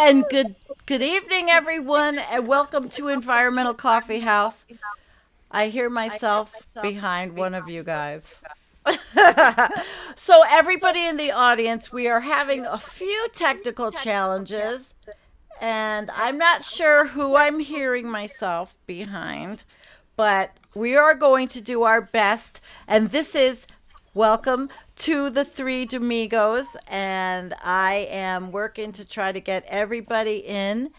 And good evening, everyone, and welcome to Environmental Coffee House. I hear myself behind one of you guys. So, everybody in the audience, we are having a few technical challenges, and I'm not sure who I'm hearing myself behind, but we are going to do our best. And this is welcome to the three Doomigos, and I am working to try to get everybody in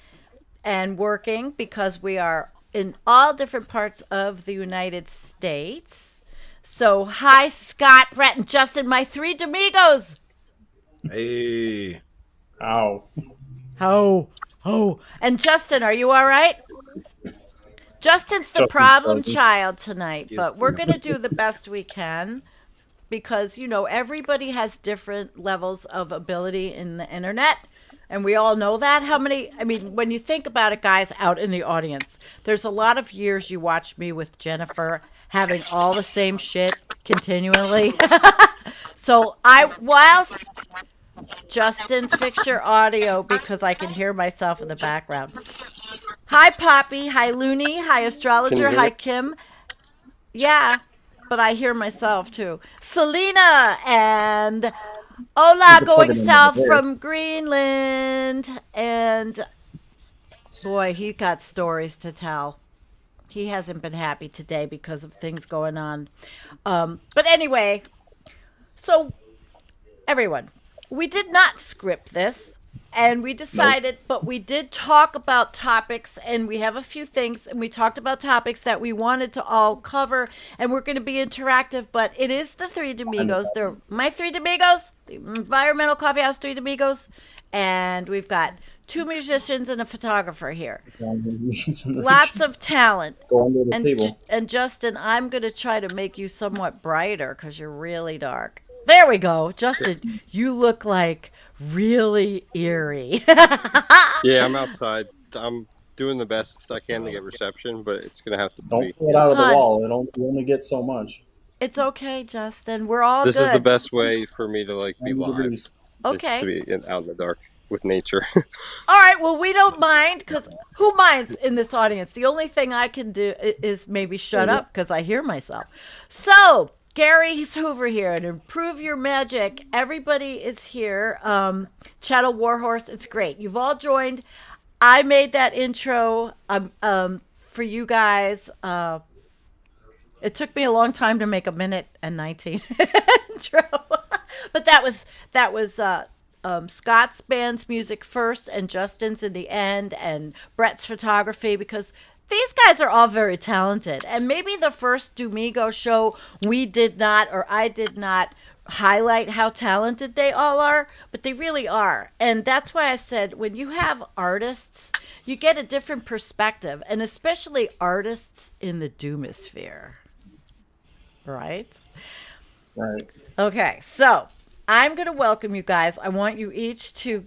and working because we are in all different parts of the United States. So, hi, Scott, Brett, and Justin, my three Doomigos. Hey, Ow. Oh, oh. And Justin, are you all right? Justin's the Justin's problem frozen. child tonight, yes. but we're going to do the best we can because, everybody has different levels of ability in the internet. And we all know that. When you think about it, guys out in the audience, there's a lot of years you watched me with Jennifer having all the same shit continually. So whilst Justin, fix your audio because I can hear myself in the background. Hi, Poppy. Hi, Looney. Hi, Can you Astrologer. hear Hi, me? Kim. Yeah, but I hear myself too. Selena and You Ola can plug going it in over south there. from Greenland. And boy, he got stories to tell. He hasn't been happy today because of things going on. But anyway, so everyone, we did not script this and we Nope. decided, but we did talk about topics and we have a few things and we talked about topics that we wanted to all cover and we're going to be interactive, but it is the three Kind of Domingos. They're my three Domingos, the Environmental Coffee House three Domingos, and we've got two musicians and a photographer here. Lots of talent. Go under the And table. and Justin, I'm going to try to make you somewhat brighter cuz you're really dark. There we go. Justin, you look like really eerie. Yeah, I'm outside. I'm doing the best I can to get reception, but it's gonna have to Don't be. pull it out of the Hun, wall. You only get so much. it's okay, Justin. We're all This is the good. best way for me to be 90 live, degrees. is to Okay. be out in the dark with nature. All right. Well, we don't mind because who minds in this audience? The only thing I can do is maybe There shut you up because I hear myself. So, Gary's Hoover here and improve your magic. Everybody is here. Chattel Warhorse, it's great. You've all joined. I made that intro for you guys. It took me a long time to make a minute and 19 intro, but that was Scott's band's music first, and Justin's in the end, and Brett's photography because these guys are all very talented. And maybe the first Dumigo show we did not, or I did not highlight how talented they all are, but they really are. And that's why I said when you have artists, you get a different perspective, and especially artists in the Doomosphere, right? Right. Okay, so I'm going to welcome you guys. I want you each to.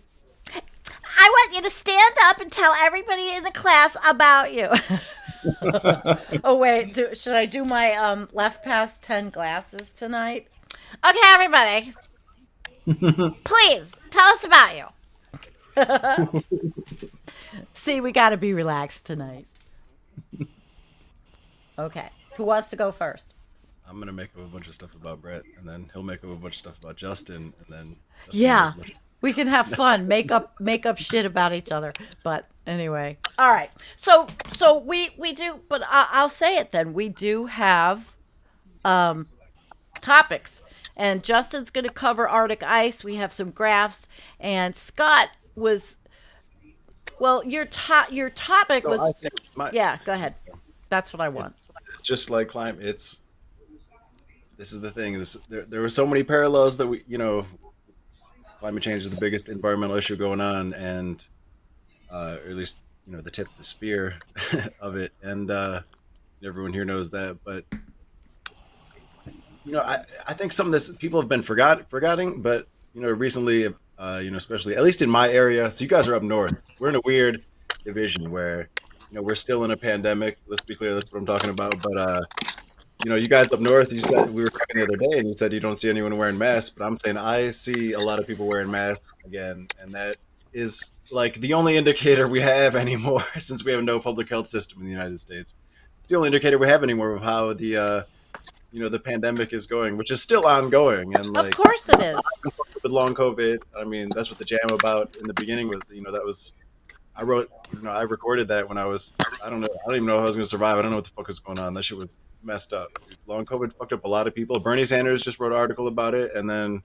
I want you to stand up and tell everybody in the class about you. Oh wait, should I do my left past 10 glasses tonight? Okay, everybody, please tell us about you. See, we got to be relaxed tonight. Okay, who wants to go first? I'm gonna make up a bunch of stuff about Brett, and then he'll make up a bunch of stuff about Justin, and then Justin will make Yeah, a bunch of we stuff. can have fun, make up shit about each other. But anyway, all right. So we do, but I'll say it then. We do have um topics, and Justin's going to cover Arctic ice. We have some graphs, and Scott was well. Your topic So I was think my yeah. Go ahead. That's what I want. it's just like climate. This is the thing. There were so many parallels that climate change is the biggest environmental issue going on, and or at least the tip of the spear of it, and everyone here knows that. But I think some of this people have been forgetting, but recently, especially at least in my area. So you guys are up north. We're in a weird division where we're still in a pandemic. Let's be clear, that's what I'm talking about. But you guys up north, you said we were talking the other day, and you said you don't see anyone wearing masks. But I'm saying I see a lot of people wearing masks again, and that is like the only indicator we have anymore since we have no public health system in the United States. It's the only indicator we have anymore of how the the pandemic is going, which is still ongoing. And Of like course it is. with long COVID, I mean, that's what the jam about in the beginning was. That was I wrote. I recorded that when I was. I don't even know if I was going to survive. I don't know what the fuck was going on. That shit was messed up. Long COVID fucked up a lot of people. Bernie Sanders just wrote an article about it, and then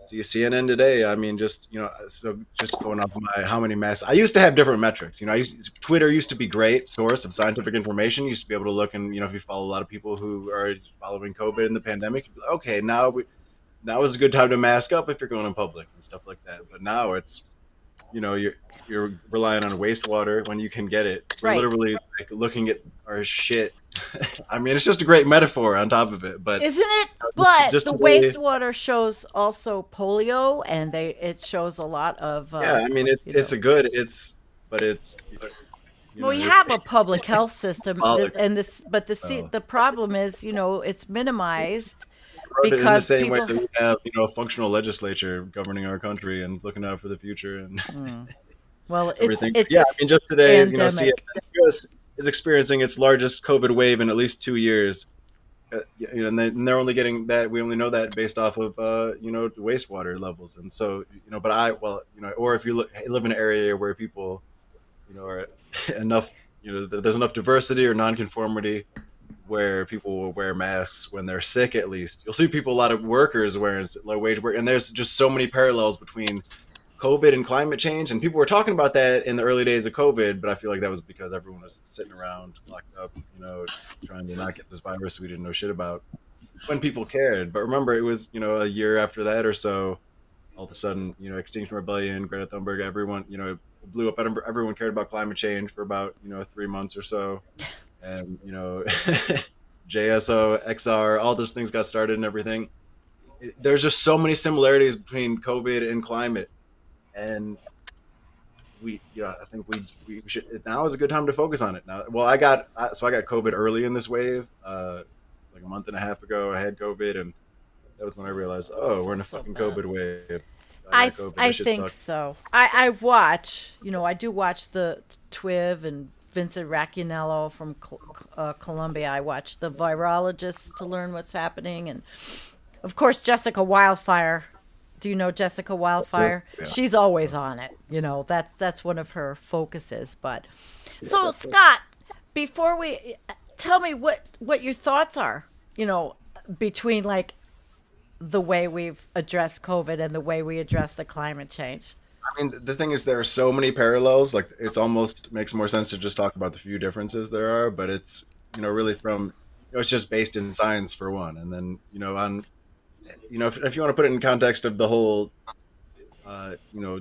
see CNN today. I mean, so just going off of my how many masks. I used to have different metrics. Twitter used to be great source of scientific information. You used to be able to look and if you follow a lot of people who are following COVID and the pandemic, okay, now is a good time to mask up if you're going in public and stuff like that. But now it's you're relying on wastewater when you can get it. We're Right. literally like looking at our shit. I mean, it's just a great metaphor on top of it. But Isn't it? But just the today, wastewater shows also polio, and it shows a lot of yeah, I mean, you know. but it's Well, we it's have a public health system, symbolic. but So, the problem is, it's minimized wrote it in the because same way people. that we have a functional legislature governing our country and looking out for the future and Mm. Well, everything. But it's yeah, I mean, just today, CNN pandemic. US is experiencing its largest COVID wave in at least 2 years. And they're only getting that. We only know that based off of wastewater levels. And so but or if you live in an area where people are enough, there's enough diversity or nonconformity where people will wear masks when they're sick. At least you'll see people, a lot of workers wearing low wage work, and there's just so many parallels between COVID and climate change. And people were talking about that in the early days of COVID, but I feel like that was because everyone was sitting around locked up, trying to not get this virus we didn't know shit about when people cared. But remember, it was, a year after that or so, all of a sudden, Extinction Rebellion, Greta Thunberg, everyone, it blew up. Everyone cared about climate change for about, 3 months or so. And, JSO, XR, all those things got started and everything. There's just so many similarities between COVID and climate. And I think we should. Now is a good time to focus on it. Now, well, I got COVID early in this wave, like a month and a half ago. I had COVID, and that was when I realized, oh, we're in a So fucking bad. COVID wave. I got COVID. I That shit think sucked. so. I watch, I do watch the TWIV and Vincent Racconello from Colombia. I watch the virologists to learn what's happening, and of course Jessica Wildfire. Do you know Jessica Wildfire? Yeah. She's always on it. That's one of her focuses. But so that's it. Scott, before we tell me what your thoughts are, between like the way we've addressed COVID and the way we address the climate change. I mean, the thing is, there are so many parallels. Like, it's almost makes more sense to just talk about the few differences there are. But it's really from it's just based in science for one, and then on if you want to put it in context of the whole uh, you know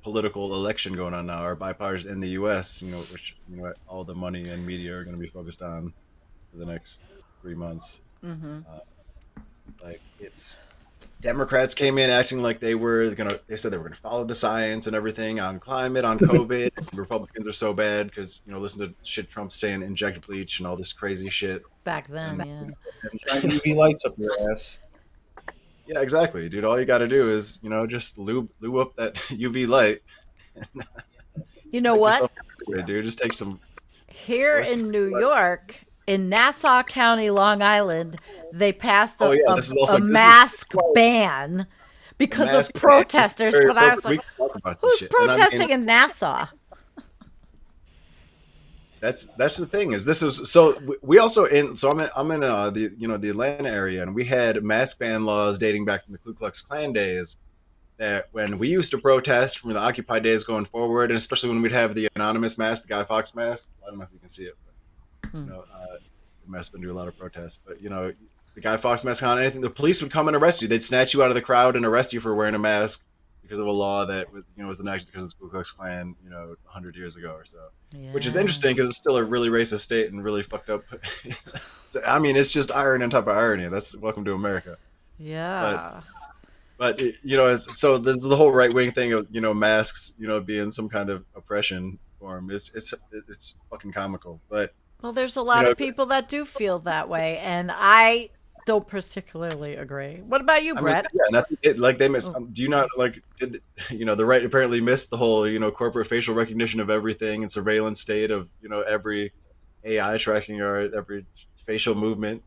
political election going on now, our bipartisan in the U.S., which all the money and media are going to be focused on for the next 3 months. Mm-hmm. Uh, like, it's Democrats came in acting like they said they were gonna follow the science and everything on climate, on COVID. And Republicans are so bad because listen to shit Trump's saying, inject bleach and all this crazy shit. Back then, And, yeah. Shine UV lights up your ass. yeah, exactly, dude. All you got to do is just lube up that UV light. You know Take what? yourself every day, dude. Just take some. Here Rest in of New your life. York, in Nassau County, Long Island, they passed Oh yeah, this is also a this mask is ban because of mask ban. protesters. This is very But I was appropriate. like, We can talk about this who's shit. And I mean, protesting in Nassau? that's the thing is this is so we also in so I'm in the the Atlanta area, and we had mask ban laws dating back from the Ku Klux Klan days, that when we used to protest from the Occupy days going forward, and especially when we'd have the anonymous mask, the Guy Fawkes mask. I don't know if you can see it, but Hmm. the mask been doing a lot of protests. But the Guy Fawkes mask on anything, the police would come and arrest you. They'd snatch you out of the crowd and arrest you for wearing a mask because of a law that was enacted because of the Ku Klux Klan 100 years ago or so. Which is Yeah. interesting because it's still a really racist state and really fucked up. So, I mean, it's just irony on top of irony. That's welcome to America. Yeah. But so there's the whole right wing thing of masks being some kind of oppression form. It's fucking comical. But Well, there's a lot know- of people that do feel that way, and I don't particularly agree. What about you, I mean, Brett? yeah, and I think like they miss. Oh, Do you not like? Did the right apparently missed the whole corporate facial recognition of everything and surveillance state of every AI tracking our every facial movement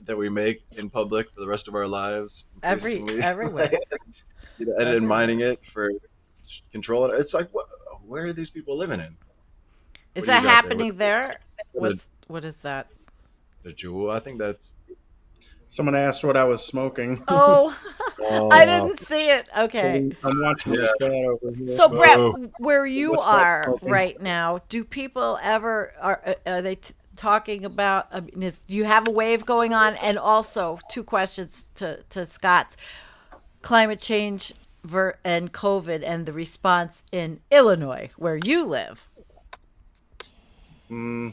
that we make in public for the rest of our lives increasingly, everywhere, and then everywhere. mining it for control. It's like where are these people living in? Is What do you that got there? happening there? What What is that? a jewel? I think that's Someone asked what I was smoking. Oh, I oh didn't see it. Okay. I'm watching the yeah. chat over here. So Brett, Oh, where you What's Brett are smoking? right now, do people ever are they talking about? I mean, do you have a wave going on? And also, two questions to Scott's climate change and COVID and the response in Illinois, where you live. mm,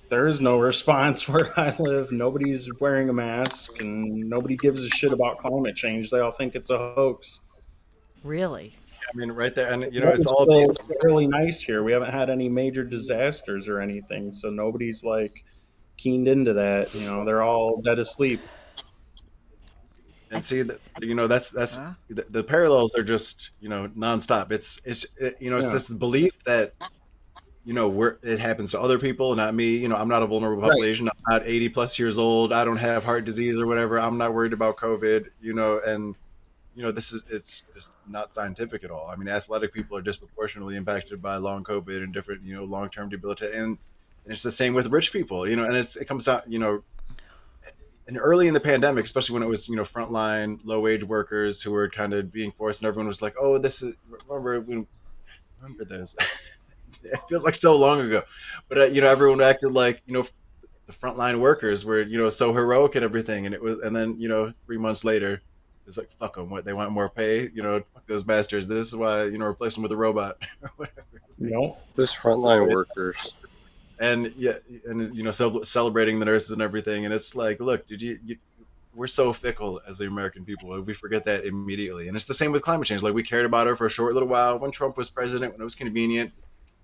There is no response where I live. Nobody's wearing a mask, and nobody gives a shit about climate change. They all think it's a hoax. Really? I mean, right there, and The it's weather's all still based on. really nice here. We haven't had any major disasters or anything, so nobody's like keened into that. They're all dead asleep. I, And see that that's huh? the parallels are just nonstop. It's Yeah, this belief that it happens to other people, not me. I'm not a vulnerable right. population. I'm not 80 plus years old. I don't have heart disease or whatever. I'm not worried about COVID. And it's just not scientific at all. I mean, athletic people are disproportionately impacted by long COVID and different long term debilitating. And it's the same with rich people. And it comes down and early in the pandemic, especially when it was frontline low wage workers who were kind of being forced, and everyone was like, "Oh, this is remember this." It feels like so long ago, but everyone acted like the frontline workers were so heroic and everything, and it was, and then 3 months later, it's like fuck them. What they want more pay? Fuck those bastards. This is why replace them with a robot or whatever. No, Those frontline workers. And yeah, and celebrating the nurses and everything, and it's like, look, dude, we're so fickle as the American people. We forget that immediately, and it's the same with climate change. Like we cared about it for a short little while when Trump was president, when it was convenient.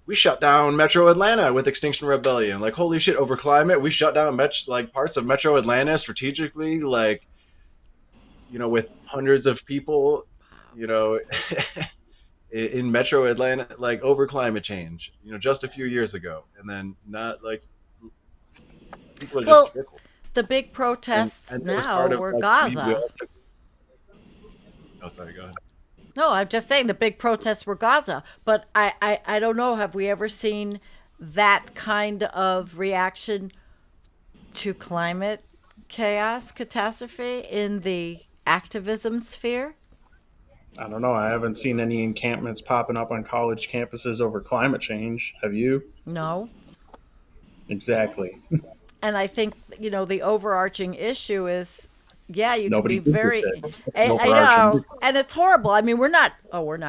We shut down Metro Atlanta with Extinction Rebellion. Like holy shit, over climate, we shut down like parts of Metro Atlanta strategically, like with hundreds of people, you know, in Metro Atlanta, like over climate change, just a few years ago, and then not like people are just Well, fickle, the big protests and that was now part of were like we Gaza. all took. Oh, sorry, go ahead. No, I'm just saying the big protests were Gaza. But I don't know. Have we ever seen that kind of reaction to climate chaos, catastrophe in the activism sphere? I don't know. I haven't seen any encampments popping up on college campuses over climate change. Have you? No. Exactly. And I think, the overarching issue is, yeah, you can Nobody be gives a very, shit. It's an I overarching. know, and it's horrible. I mean, we're not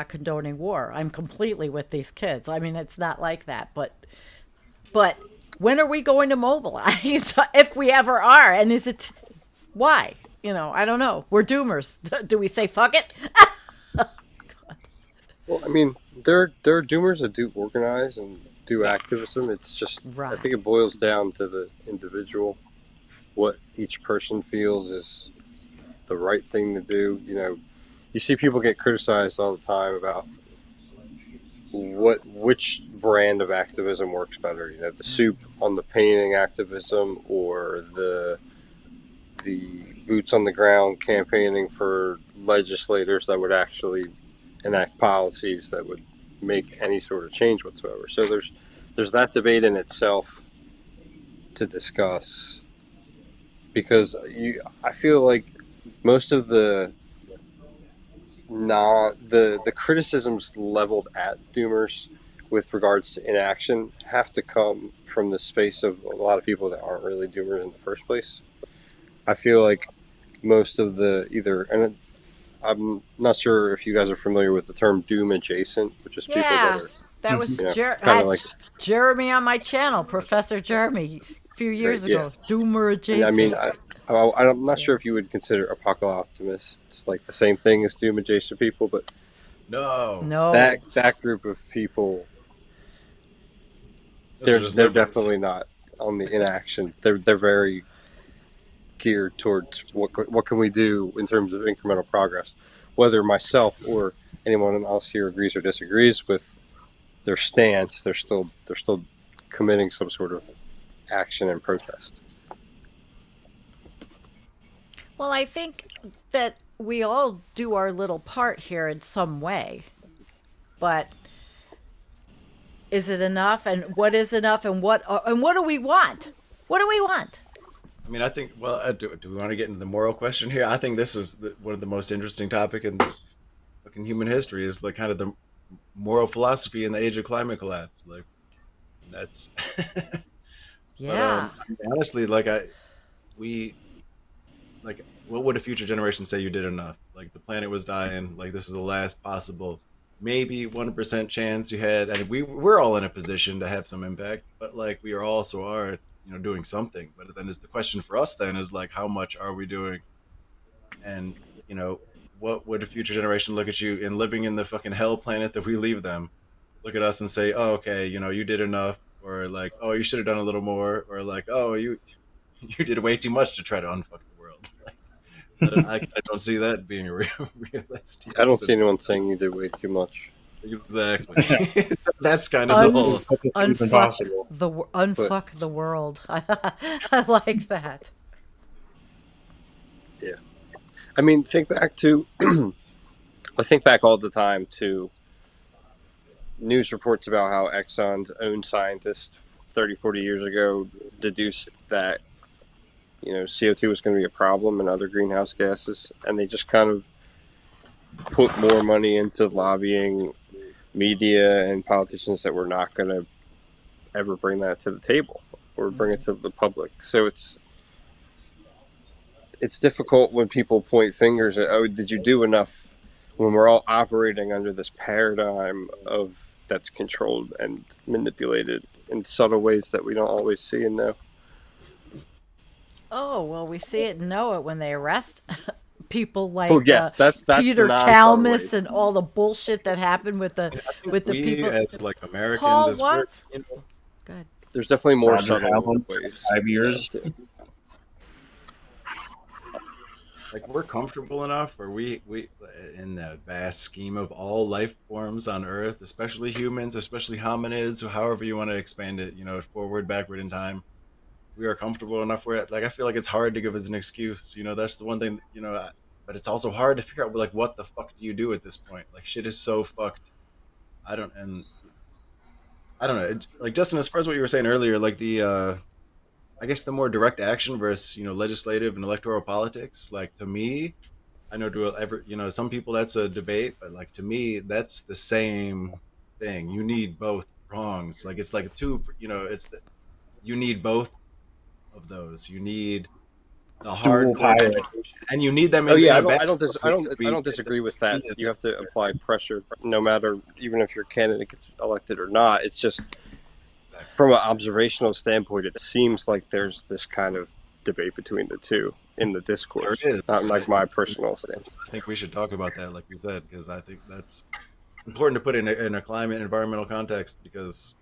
condoning war. I'm completely with these kids. I mean, it's not like that, but when are we going to mobilize if we ever are? And is it, why? I don't know. We're doomers. Do we say fuck it? Well, I mean, there are doomers that do organize and do activism. It's just I Right. think it boils down to the individual, what each person feels is the right thing to do. You see people get criticized all the time about which brand of activism works better. The soup on the painting activism or the boots on the ground campaigning for legislators that would actually enact policies that would make any sort of change whatsoever. So there's that debate in itself to discuss because I feel like most of the criticisms leveled at doomers with regards to inaction have to come from the space of a lot of people that aren't really doomers in the first place. I feel like most of and I'm not sure if you guys are familiar with the term doom adjacent, which is people that Yeah, are, that was kind of like, Jeremy on my channel, Professor Jeremy, a few right, years yeah. ago. Doomer And I mean, adjacent. I'm not Yeah. sure if you would consider apocalyptic optimists like the same thing as doom adjacent people, but No, No. that group of people, those are just they're liberals. definitely not on the inaction. They're very geared towards what can we do in terms of incremental progress. Whether myself or anyone else here agrees or disagrees with their stance, they're still committing some sort of action and protest. Well, I think that we all do our little part here in some way, but is it enough? And what is enough? And what do we want? What do we want? I mean, I think. Well, do we want to get into the moral question here? I think this is one of the most interesting topic in fucking human history is like kind of the moral philosophy in the age of climate collapse. Like that's. But Yeah. honestly, like we like what would a future generation say you did enough? Like the planet was dying. Like this was the last possible, maybe 1% chance you had, and we're all in a position to have some impact. But like we are also are doing something. But then is the question for us then is like how much are we doing? And you know what would a future generation look at you in living in the fucking hell planet that we leave them? Look at us and say, oh, okay, you did enough, or like, oh, you should have done a little more, or like, oh, you you did way too much to try to unfuck the world. I don't see that being realistic. I don't So, see anyone saying you did way too much. exactly. So that's kind of the Un whole. Even possible. But unfuck the world. I like that. yeah, I mean, think back to I think back all the time to news reports about how Exxon's own scientists 30, 40 years ago deduced that CO2 was going to be a problem and other greenhouse gases, and they just kind of put more money into lobbying media and politicians that were not going to ever bring that to the table or bring it to the public. So it's difficult when people point fingers at, oh, did you do enough, when we're all operating under this paradigm of that's controlled and manipulated in subtle ways that we don't always see and know. Oh, well, we see it and know it when they arrest people Well, like yes, that's the Peter non-subtle Kalmus ways. and all the bullshit that happened I think with the we people. as like Americans, Paul, as we're what? Good. There's definitely more Roger subtle Allen, ways. 5 years. like we're comfortable enough, or we in the vast scheme of all life forms on Earth, especially humans, especially hominids, or however you want to expand it, forward, backward in time. We are comfortable enough where like I feel like it's hard to give us an excuse. That's the one thing. But it's also hard to figure out like what the fuck do you do at this point? Like shit is so fucked. I don't know. Like Justin, as far as what you were saying earlier, like the I guess the more direct action versus legislative and electoral politics. Like to me, I know to ever some people that's a debate, but like to me that's the same thing. You need both prongs. Like it's like two. You need both of those. You need the Dual hardcore pilot. dedication, and you need them Oh in yeah, a balance. I don't disagree with that. You have to apply pressure, no matter even if your candidate gets elected or not. It's just from an observational standpoint, it seems like there's this kind of debate between the two in the discourse. There is. Not like my personal stance. I think we should talk about that, like you said, because I think that's important to put in a climate environmental context because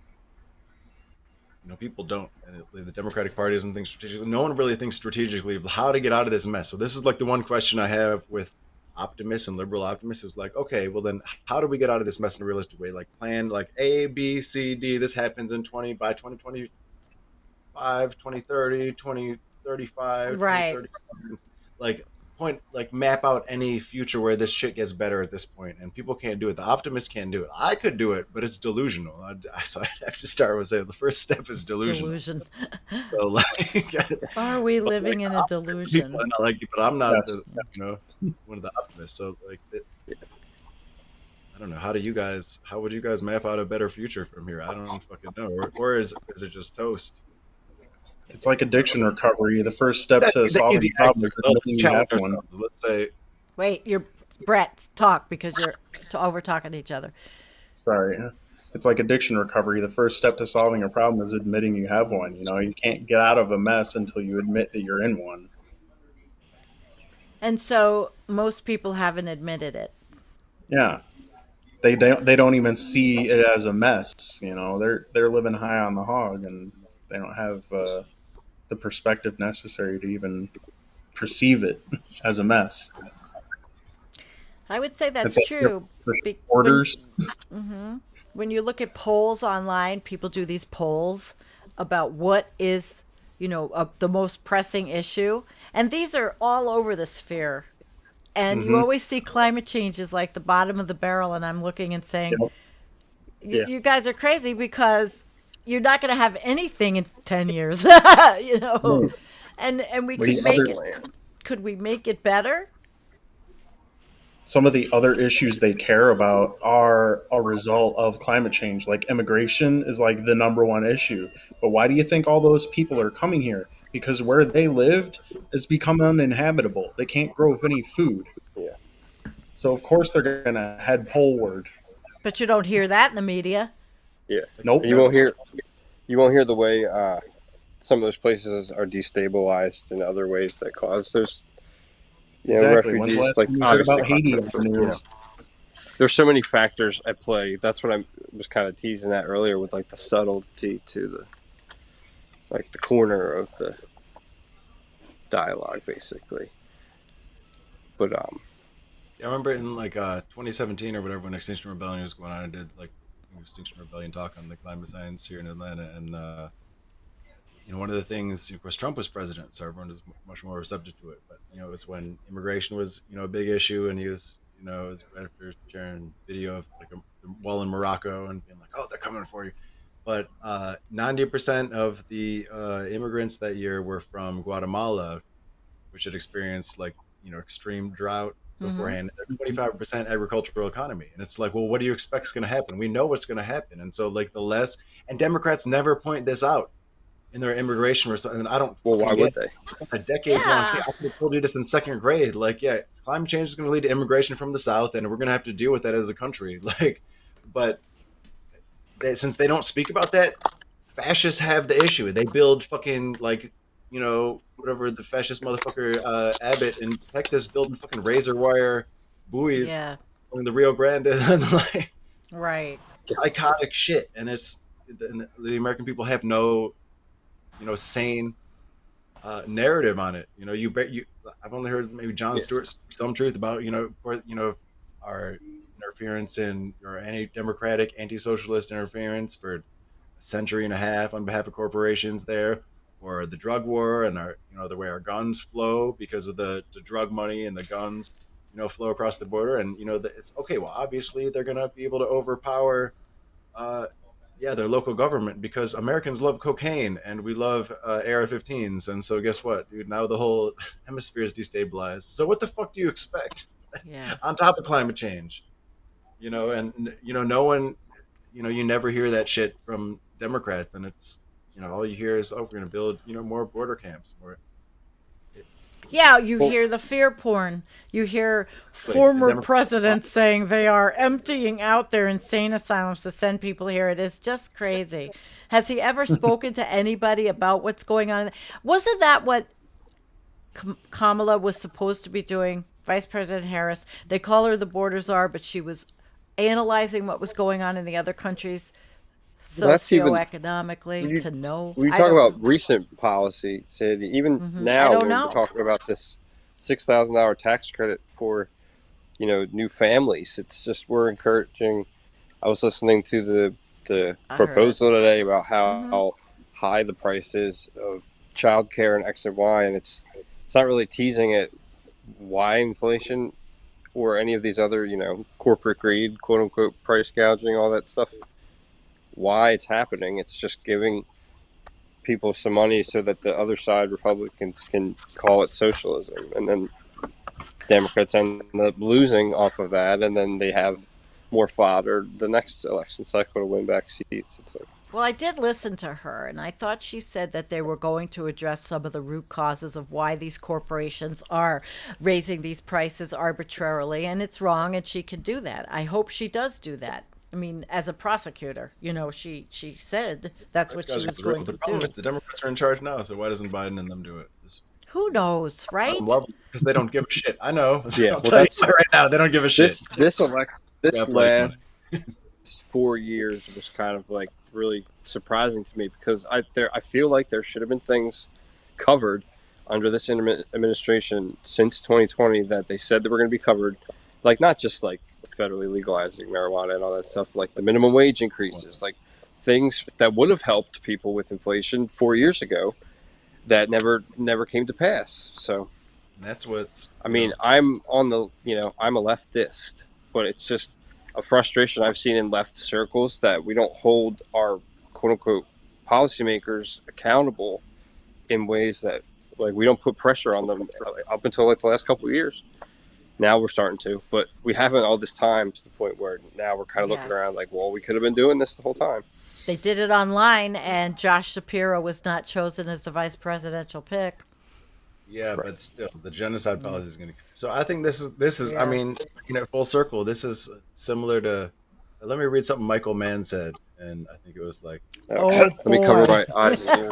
people don't, and the Democratic Party doesn't think strategically. No one really thinks strategically of how to get out of this mess. So this is like the one question I have with optimists and liberal optimists is like, okay, well then how do we get out of this mess in a realistic way? Like plan like A, B, C, D. This happens in 2025, 2030, 2035, Right. 2037. Like point like map out any future where this shit gets better at this point, and people can't do it. The optimists can't do it. I could do it, but it's delusional. So I'd have to start with saying the first step is delusional. Delusion. So like, Are we but living like in a people delusion? are not like, but I'm not Yes. the one of the optimists. So like, I don't know. How would you guys map out a better future from here? I don't fucking know. Or is it just toast? It's like addiction recovery. The first step That's to the solving easy the problem answer. is Let's admitting you have challenge one. ourselves. Let's say Wait, you're Brett, talk because you're over talking to each other. Sorry. It's like addiction recovery. The first step to solving a problem is admitting you have one. You can't get out of a mess until you admit that you're in one. And so most people haven't admitted it. Yeah. They don't even see it as a mess. They're living high on the hog, and they don't have the perspective necessary to even perceive it as a mess. I would say that's It's like true. When orders. when you look at polls online, people do these polls about what is, the most pressing issue, and these are all over the sphere. And you Mm-hmm. always see climate change is like the bottom of the barrel, and I'm looking and saying, Yep. Yeah. you guys are crazy because you're not going to have anything in 10 years, No. and we could The make other it. Could we make it better? some of the other issues they care about are a result of climate change. Like immigration is like the number one issue. But why do you think all those people are coming here? Because where they lived has become uninhabitable. They can't grow any food. Yeah, So of course they're gonna head poleward. But you don't hear that in the media. yeah. Nope. And you won't hear the way some of those places are destabilized in other ways that cause those Exactly. When's the refugees. last Like time you heard obviously, about Haiti on the news? there's so many factors at play. That's what I was kind of teasing at earlier with like the subtlety to the corner of the dialogue, basically. But Yeah, I remember in like 2017 or whatever when Extinction Rebellion was going on, I did like Extinction Rebellion talk on the climate science here in Atlanta, and one of the things, of course, Trump was president, so everyone was much more receptive to it. But it was when immigration was a big issue, and he was it was right after sharing video of like a wall in Morocco and being like, oh, they're coming for you. But 90% of the immigrants that year were from Guatemala, which had experienced like extreme drought beforehand. They're 25% agricultural economy, and it's like, well, what do you expect is going to happen? We know what's going to happen, and so like and Democrats never point this out in their immigration response. And I don't. well, why would they? A decades long thing. Yeah. I could have told you this in second grade. Like, yeah, climate change is going to lead to immigration from the south, and we're going to have to deal with that as a country. Like, but since they don't speak about that, fascists have the issue. They build fucking like whatever the fascist motherfucker Abbott in Texas building fucking razor wire buoys Yeah. on the Rio Grande and like Right. psychotic shit. And the American people have no sane narrative on it. I've only heard maybe Jon Stewart speak some truth about our interference in or anti-democratic, anti-socialist interference for a century and a half on behalf of corporations there, or the drug war and our the way our guns flow because of the drug money and the guns flow across the border. And it's okay, well, obviously they're going to be able to overpower their local government because Americans love cocaine and we love AR-15s, and so guess what, dude, now the whole hemisphere is destabilized. So what the fuck do you expect Yeah. on top of climate change? And no one, you never hear that shit from Democrats, and it's all you hear is, oh, we're going to build more border camps, more. Yeah, you hear the fear porn. You hear former Democrats- presidents saying they are emptying out their insane asylums to send people here. It is just crazy. Has he ever spoken to anybody about what's going on? Wasn't that what Kamala was supposed to be doing? Vice President Harris. They call her the border czar, but she was analyzing what was going on in the other countries That's even- socioeconomically to know. We I talk don't- about recent policy, Sandy. Even I now, don't when know. we're talking about this $6,000 tax credit for new families, it's just we're encouraging. I was listening to the I heard proposal today about how high the price is of childcare and X and Y, and it's not really teasing at why inflation or any of these other corporate greed, quote unquote, price gouging, all that stuff. Why it's happening? It's just giving people some money so that the other side, Republicans, can call it socialism, and then Democrats end up losing off of that, and then they have more fodder the next election cycle to win back seats. It's like, Well, I did listen to her, and I thought she said that they were going to address some of the root causes of why these corporations are raising these prices arbitrarily, and it's wrong, and she can do that. I hope she does do that. I mean, as a prosecutor, she said that's what she was going The to problem do. is the Democrats are in charge now, so why doesn't Biden and them do it? Who knows, right? Because they don't give a shit. I know. Yeah, I'll well, tell you that's- right now, they don't give a shit. this Yeah, last 4 years was kind of like really surprising to me because I feel like there should have been things covered under this administration since 2020 that they said that we're going to be covered, like not just like federally legalizing marijuana and all that stuff, like the minimum wage increases, like things that would have helped people with inflation 4 years ago that never came to pass. So And that's what's. I mean, I'm on the, I'm a leftist, but it's just a frustration I've seen in left circles that we don't hold our quote unquote policymakers accountable in ways that, like, we don't put pressure on them up until like the last couple of years. Now we're starting to, but we haven't all this time to the point where now we're kind of looking around like, well, we could have been doing this the whole time. They did it online, and Josh Shapiro was not chosen as the vice presidential pick. Yeah, right. But still, the genocide policy is going to. So I think this is. Yeah. I mean, full circle. This is similar to. Let me read something Michael Mann said, and I think it was like. Let me cover my eyes and ears.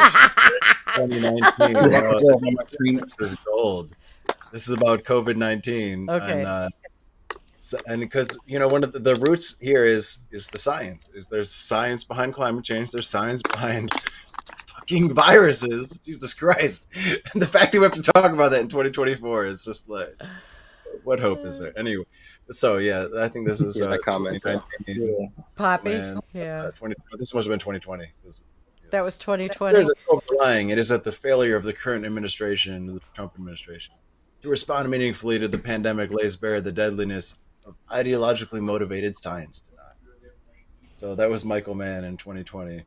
2019. This is gold. This is about COVID-19. Okay. And because one of the roots here is the science. There's science behind climate change. There's science behind fucking viruses. Jesus Christ! And the fact that we have to talk about that in 2024 is just like, what hope is there? Anyway, so yeah, I think this is that comment. Poppy. This must have been 2020. That was 2020. There's a silver lining. It is that the failure of the current administration, the Trump administration, to respond meaningfully to the pandemic lays bare the deadliness of ideologically motivated science denial. So that was Michael Mann in 2020.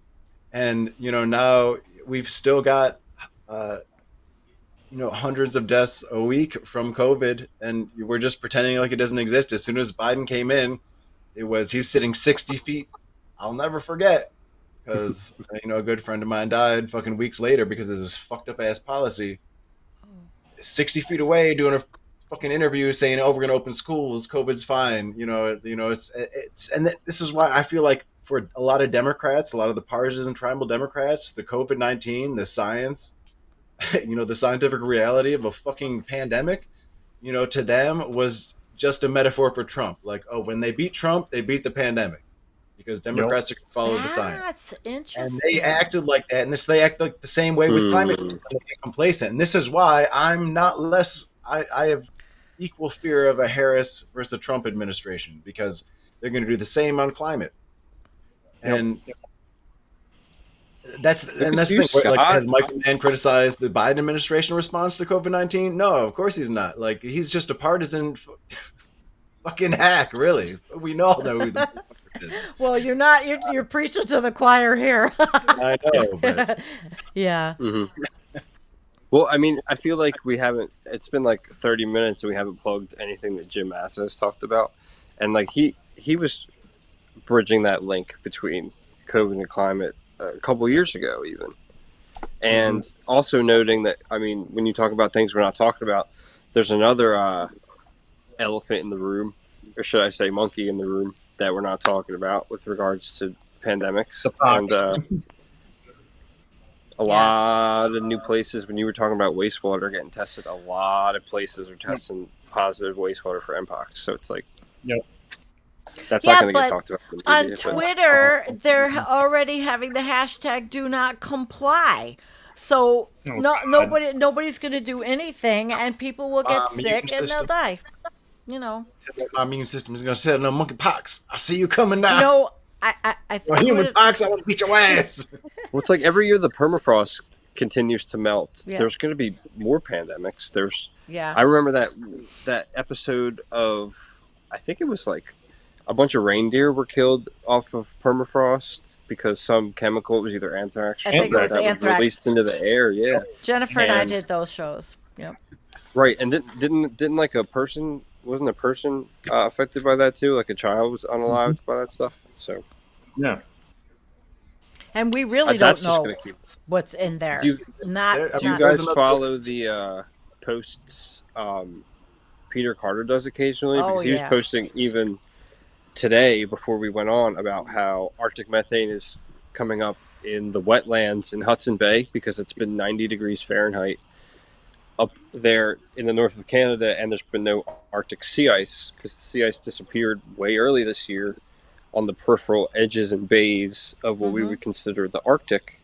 And, now we've still got, hundreds of deaths a week from COVID, and we're just pretending like it doesn't exist. As soon as Biden came in, he's sitting 60 feet. I'll never forget, because, a good friend of mine died fucking weeks later because of this fucked up ass policy. 60 feet away doing a fucking interview saying, oh, we're going to open schools. COVID's fine. It's and this is why I feel like for a lot of Democrats, a lot of the partisan tribal Democrats, the COVID-19, the science, the scientific reality of a fucking pandemic, to them was just a metaphor for Trump. Like, oh, when they beat Trump, they beat the pandemic because Democrats are going to follow the science. That's interesting. And they acted like that. And they act like the same way with climate change. They get complacent. And this is why I'm not less, I have equal fear of a Harris versus the Trump administration because they're going to do the same on climate. And that's the thing. Like, has Michael Mann criticized the Biden administration response to COVID-19? No, of course he's not. Like, he's just a partisan fucking hack, really. We all know who the fuck is. Well, you're preaching to the choir here. I know, but yeah. Mm-hmm. Well, I mean, I feel like it's been like 30 minutes and we haven't plugged anything that Jim Massos talked about. And like he was bridging that link between COVID and climate a couple years ago even. And also noting that, I mean, when you talk about things we're not talking about, there's another elephant in the room, or should I say monkey in the room, that we're not talking about with regards to pandemics. And a lot of new places, when you were talking about wastewater getting tested, a lot of places are testing positive wastewater for mpox. So it's like, that's not going to get talked about on Twitter. They're already having the hashtag "Do Not Comply." So nobody's going to do anything, and people will get sick and they'll die. My immune system is going to say, "No monkeypox. I see you coming now." No, I think human pox. I want to beat your ass. Well, it's like every year the permafrost continues to melt. Yeah. There's going to be more pandemics. I remember that episode of, I think it was like a bunch of reindeer were killed off of permafrost because some chemical, it was either anthrax, I think it was anthrax, was released into the air. Yeah, Jennifer and I did those shows. Yep. Right, and didn't like wasn't a person affected by that too? Like a child was unalived by that stuff. So yeah, and we really don't know what's in there. Do you guys follow the posts Peter Carter does occasionally? Because he was posting even today before we went on about how Arctic methane is coming up in the wetlands in Hudson Bay because it's been 90 degrees Fahrenheit up there in the north of Canada, and there's been no Arctic sea ice because the sea ice disappeared way early this year on the peripheral edges and bays of what we would consider the Arctic,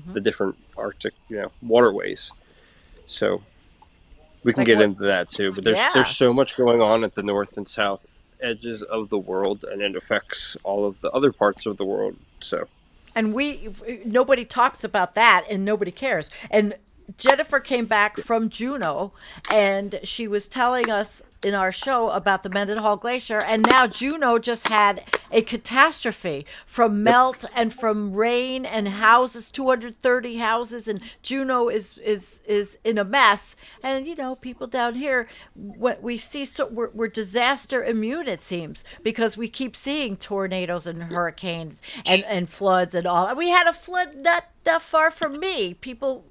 the different Arctic waterways. So We can Like get what? into that too, but there's Yeah. so much going on at the north and south edges of the world, and it affects all of the other parts of the world. So And nobody talks about that and nobody cares. And Jennifer came back from Juneau and she was telling us in our show about the Mendenhall Glacier, and now Juneau just had a catastrophe from yep, melt and from rain and houses, 230 houses, and Juneau is in a mess. And people down here, what we see, so we're disaster immune, it seems, because we keep seeing tornadoes and hurricanes and floods and all. We had a flood not that far from me. People,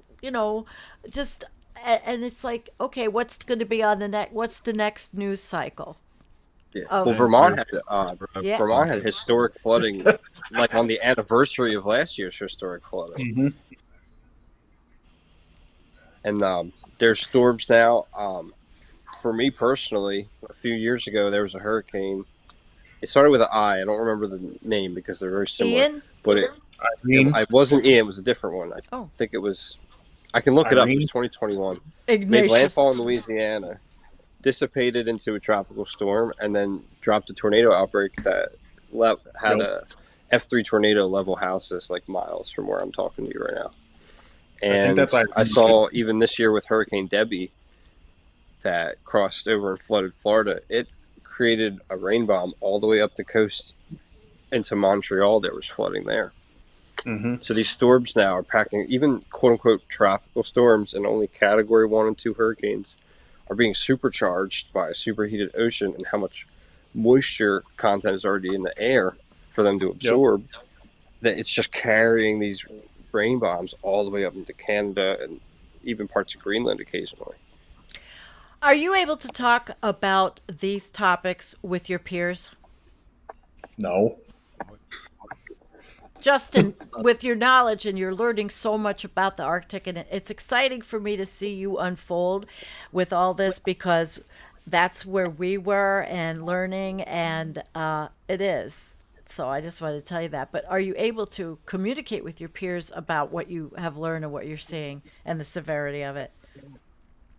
just and it's like, okay, what's going to be on the next? What's the next news cycle? yeah. Well, Of yeah, Vermont had historic flooding, like on the anniversary of last year's historic flooding, Mm-hmm. and there's storms now. For me personally, a few years ago there was a hurricane. It started with an I. I don't remember the name because they're very similar, Ian. but Irene. I wasn't Ian. It was a different one. I Oh, think it was. I can look it up. It was Irene. 2021. Made Ignatius. landfall in Louisiana, dissipated into a tropical storm, and then dropped a tornado outbreak that had Yep. a F3 tornado level houses like miles from where I'm talking to you right now. I think And that's Irene. I saw even this year with Hurricane Debbie that crossed over and flooded Florida. It created a rain bomb all the way up the coast into Montreal. There was flooding there. Mm-hmm. So these storms now are packing, even quote unquote tropical storms and only category 1 and 2 hurricanes are being supercharged by a superheated ocean and how much moisture content is already in the air for them to absorb, that it's just carrying these rain bombs all the way up into Canada and even parts of Greenland occasionally. Are you able to talk about these topics with your peers? No. Justin, with your knowledge and you're learning so much about the Arctic, and it's exciting for me to see you unfold with all this because that's where we were and learning, and it is. So I just wanted to tell you that. But are you able to communicate with your peers about what you have learned and what you're seeing and the severity of it?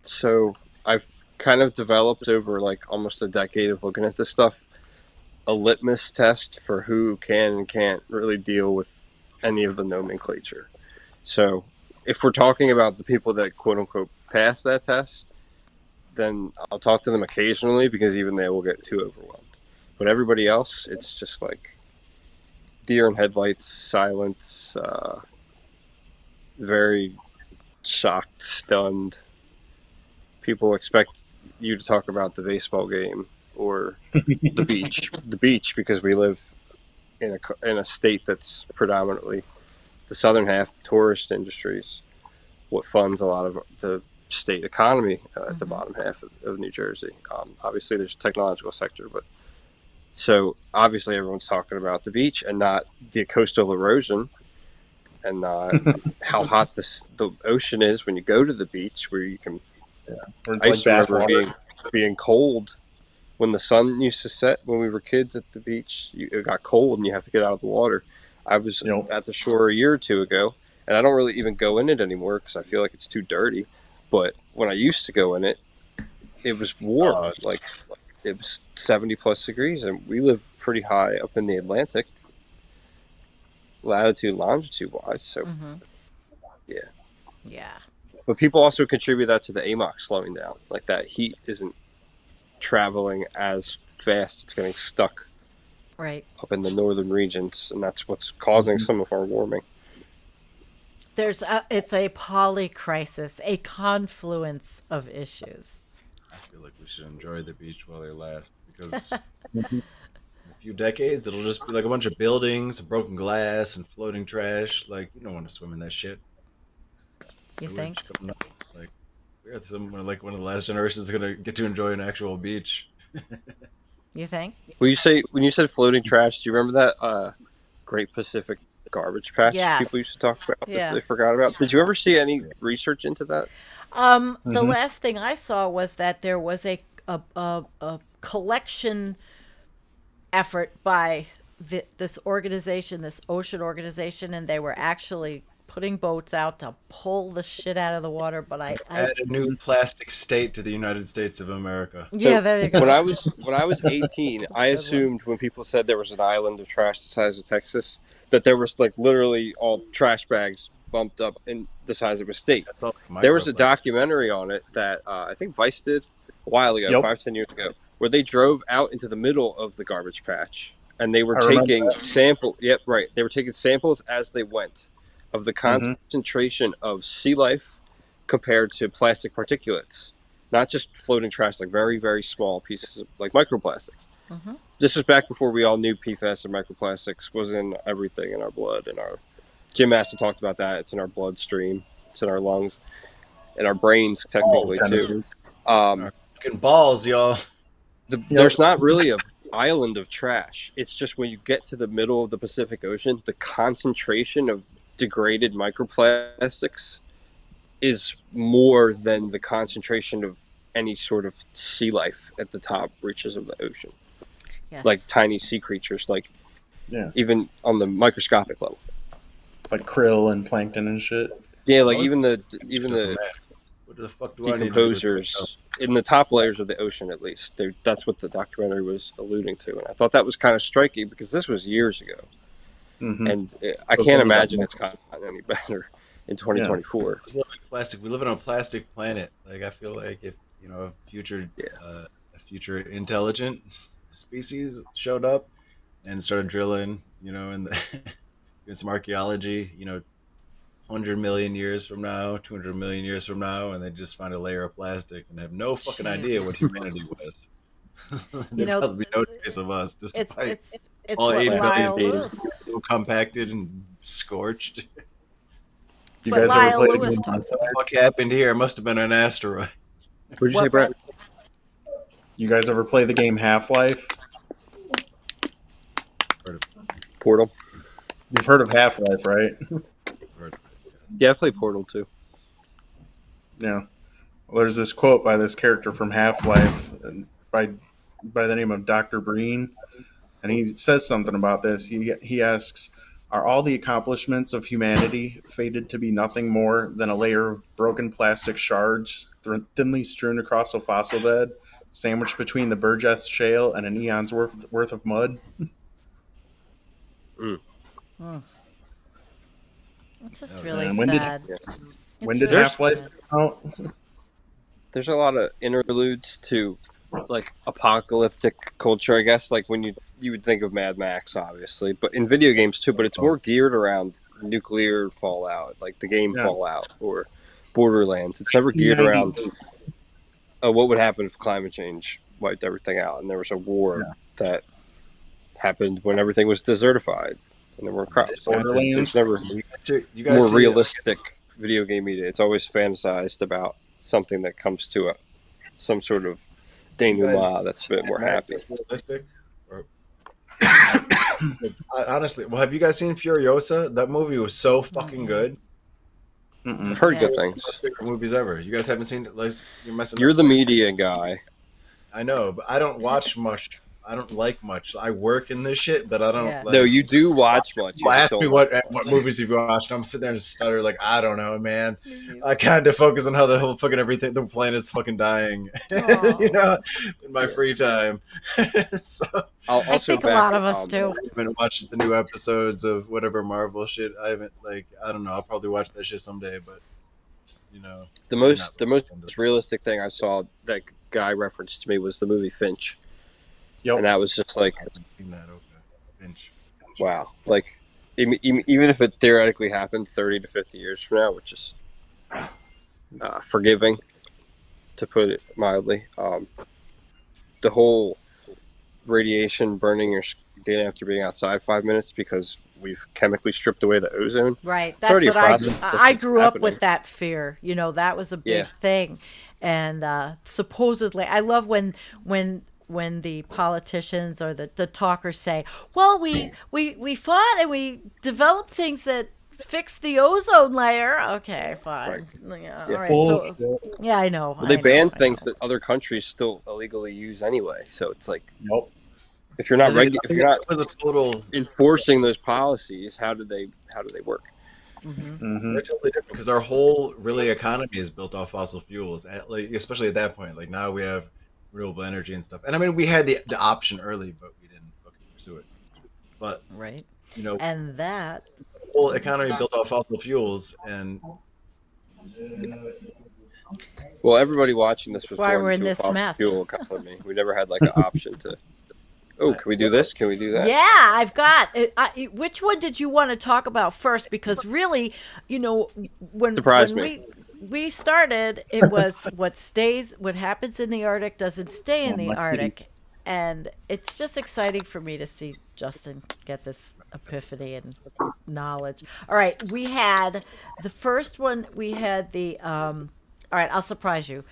So I've kind of developed over like almost a decade of looking at this stuff a litmus test for who can and can't really deal with any of the nomenclature. So if we're talking about the people that quote unquote pass that test, then I'll talk to them occasionally because even they will get too overwhelmed. But everybody else, it's just like deer in headlights, silence, very shocked, stunned. People expect you to talk about the baseball game or the beach, because we live in a state that's predominantly the southern half, the tourist industries, what funds a lot of the state economy at the bottom half of New Jersey. Obviously, there's a technological sector, but so obviously everyone's talking about the beach and not the coastal erosion and not how hot the ocean is when you go to the beach, where you can. Or it's I like used to remember bathwater. being cold when the sun used to set when we were kids at the beach. It got cold and you have to get out of the water. I was at the shore a year or two ago, and I don't really even go in it anymore because I feel like it's too dirty. But when I used to go in it, it was warm, like it was 70 plus degrees, and we live pretty high up in the Atlantic, latitude, longitude wise. So, yeah. Yeah. But people also contribute that to the AMOC slowing down. Like that heat isn't traveling as fast. It's getting stuck Right. up in the northern regions, and that's what's causing some of our warming. It's a polycrisis, a confluence of issues. I feel like we should enjoy the beach while they last, because in a few decades it'll just be like a bunch of buildings, broken glass, and floating trash. Like, you don't want to swim in that shit. You think? Sewage coming up. Like, we're like one of the last generations is gonna get to enjoy an actual beach. You think? When you said floating trash, do you remember that Great Pacific Garbage Patch Yes. people used to talk about? Yeah. They forgot about. Did you ever see any research into that? The last thing I saw was that there was a collection effort by this organization, this ocean organization, and they were actually putting boats out to pull the shit out of the water. But Add a new plastic state to the United States of America. yeah, So there you go. when I was 18, I Good one. assumed when people said there was an island of trash the size of Texas, that there was like literally all trash bags bumped up in the size of a state. That's all like There was a microplastic. documentary on it that I think Vice did a while ago, Yep. 5-10 years ago, where they drove out into the middle of the garbage patch and they were I remember taking that. sample. Yep, right. They were taking samples as they went of the Mhm. concentration of sea life compared to plastic particulates, not just floating trash, like very, very small pieces of like microplastics. Mhm. This was back before we all knew PFAS and microplastics was in everything in our blood. And our Jim Master talked about that. It's in our bloodstream. It's in our lungs, in our brains, technically too. Our fucking balls, y'all. There's not really a island of trash. It's just when you get to the middle of the Pacific Ocean, the concentration of degraded microplastics is more than the concentration of any sort of sea life at the top reaches of the ocean. Yes. Like tiny sea creatures, like Yeah. even on the microscopic level. Like krill and plankton and shit. Yeah, like Most even the What the fuck do I need to do with decomposers in the top layers of the ocean, at least. That's what the documentary was alluding to, and I thought that was kind of striking because this was years ago, Mhm. and I can't imagine it's gotten any better in 2024. Just live in plastic. We live on a plastic planet. Like I feel like if a future intelligent species showed up and started drilling, and doing some archaeology, 100 million years from now, 200 million years from now, and they just find a layer of plastic and have no fucking idea what humanity was. There'd probably be no trace of us, despite It's all what 8 billion Lyle beings Lewis. so compacted and scorched. You What guys ever Lyle played a Lewis game? talks What about. the fuck happened here? It must have been an asteroid. What'd you What, say, Brett? You guys ever play the game Half-Life? Portal. You've heard of Half-Life, right? Yeah, I played Portal too. Yeah. Well, there's this quote by this character from Half-Life by the name of Dr. Breen, and he says something about this. He asks, "Are all the accomplishments of humanity fated to be nothing more than a layer of broken plastic shards thinly strewn across a fossil bed, sandwiched between the Burgess Shale and an eon's worth of mud?" It's just Yeah, really and when did- sad. Yeah. It's When did really Half-Life sad. come out? There's a lot of interludes to like apocalyptic culture, I guess. Like when you would think of Mad Max, obviously, but in video games too. But it's more geared around nuclear fallout, like the game Yeah. Fallout or Borderlands. It's never geared around what would happen if climate change wiped everything out and there was a war that happened when everything was desertified and there were crops. Like, Borderlands. there's never You guys more see realistic video game media. It's always fantasized about something that comes to some sort of denouement that's a bit more happy. Realistic? Or, honestly, well, have you guys seen Furiosa? That movie was so fucking good. Mm-mm. I've heard Yeah. good things. Favorite movies ever. You guys haven't seen it? Like, you're messing You're up. the media guy. I know, but I don't watch much. I don't like much. I work in this shit, but I don't. Yeah. Like, No, you do watch much. You Well, just ask me don't what movies you've watched. I'm sitting there and stutter like I don't know, man. I kind of focus on how the whole fucking everything, the planet's fucking dying, Aw. in my free time. So I'll I also think a lot of us do. I haven't watched the new episodes of whatever Marvel shit. I haven't I don't know. I'll probably watch that shit someday, but The most realistic thing I saw that guy referenced to me was the movie Finch, Yep. and that was just like, I haven't seen that. Okay, Finch. wow. Like even if it theoretically happened 30 to 50 years from now, which is forgiving, to put it mildly, the whole radiation burning your skin after being outside 5 minutes because we've chemically stripped away the ozone. Right. That's already what a process I that's grew up happening. with that fear. That was a big Yeah. thing. And supposedly, I love when the politicians or the talkers say, "Well, we fought and we developed things that fixed the ozone layer." Okay, fine. Yeah, all right. So, Bullshit. yeah, I know. Well, they I ban know, I things know. that other countries still illegally use anyway. So it's like Nope. if you're not It was a total. enforcing those policies, how do they work? Mm-hmm. They're totally different because our whole really economy is built off fossil fuels. Like especially at that point, like now we have renewable energy and stuff. And I mean, we had the option early, but we didn't fucking pursue it. But Right. you know, And that the whole economy built off fossil fuels, and Well, everybody watching this that's was why born we're in into a this fossil mess. fuel economy. We never had like an option to, oh, can we do well, this? Can we do that? Yeah, I've got it. Which one did you want to talk about first? Because really, you know, Surprise when me. we started, it was what happens in the Arctic doesn't stay in Oh, the my kitty. Arctic, and it's just exciting for me to see Justin get this epiphany and knowledge. All right, we had the first one. We had the All right, I'll surprise you.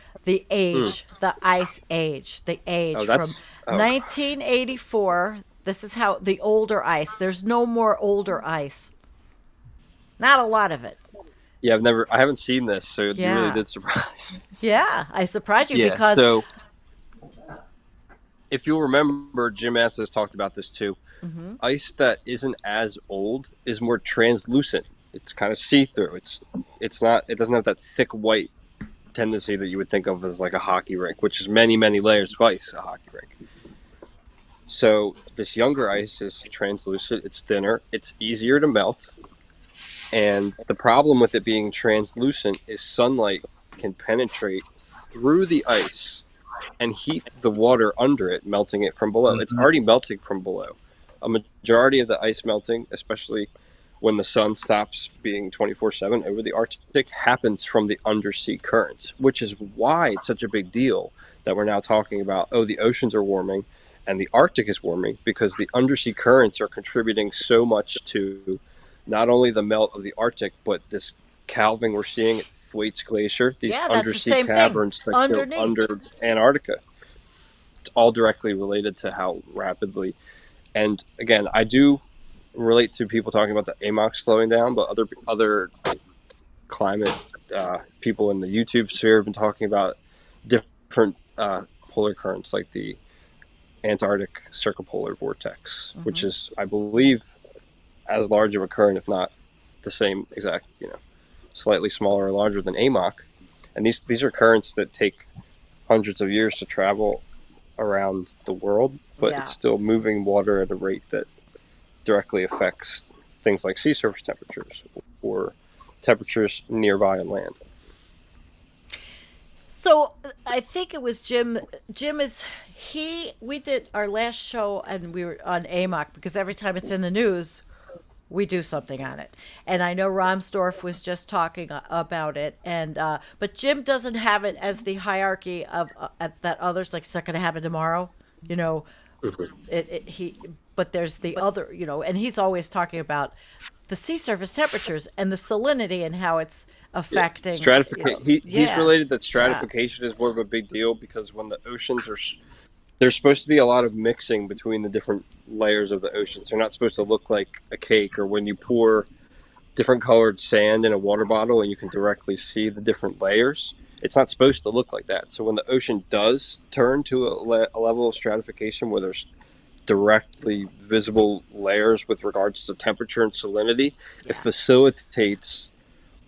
Hmm. The ice age, the age Oh, from that's, oh god. 1984. This is how the older ice. There's no more older ice. Not a lot of it. Yeah, I haven't seen this, so you really Yeah. did surprise me. Yeah, I surprised you Yeah. because So if you'll remember, Jim Assos talked about this too. mhm, Ice that isn't as old is more translucent. It's kind of see through. It's not. It doesn't have that thick white tendency that you would think of as like a hockey rink, which is many many layers of ice. A hockey rink. So this younger ice is translucent. It's thinner. It's easier to melt. And the problem with it being translucent is sunlight can penetrate through the ice and heat the water under it, melting it from below. It's Mm-hmm. already melting from below. A majority of the ice melting, especially when the sun stops being 24/7 over the Arctic, happens from the undersea currents, which is why it's such a big deal that we're now talking about, oh, the oceans are warming and the Arctic is warming because the undersea currents are contributing so much to not only the melt of the Arctic, but this calving we're seeing at Thwaites Glacier, these yeah, that's the undersea same thing caverns that go underneath. under Antarctica. It's all directly related to how rapidly. And again, I do relate to people talking about the AMOC slowing down, but other climate people in the YouTube sphere have been talking about different polar currents, like the Antarctic circumpolar vortex, which Hmm. is, I believe, as large of a current, if not the same exact, slightly smaller or larger than AMOC. And these are currents that take hundreds of years to travel around the world, but Yeah. it's still moving water at a rate that directly affects things like sea surface temperatures or temperatures nearby on land. So I think it was Jim. Jim is he. We did our last show and we were on AMOC because every time it's in the news, we do something on it. And I know Romsdorf was just talking about it, and but Jim doesn't have it as the hierarchy of that others like it's not going to happen tomorrow. You know, he. But there's the other, and he's always talking about the sea surface temperatures and the salinity and how it's Yeah, affecting. stratification. He's Yeah, related that yeah, stratification is more of a big deal because when the oceans are, there's supposed to be a lot of mixing between the different layers of the oceans. They're not supposed to look like a cake, or when you pour different colored sand in a water bottle and you can directly see the different layers. It's not supposed to look like that. So when the ocean does turn to a level of stratification where there's directly visible layers with regards to temperature and salinity, it yeah. facilitates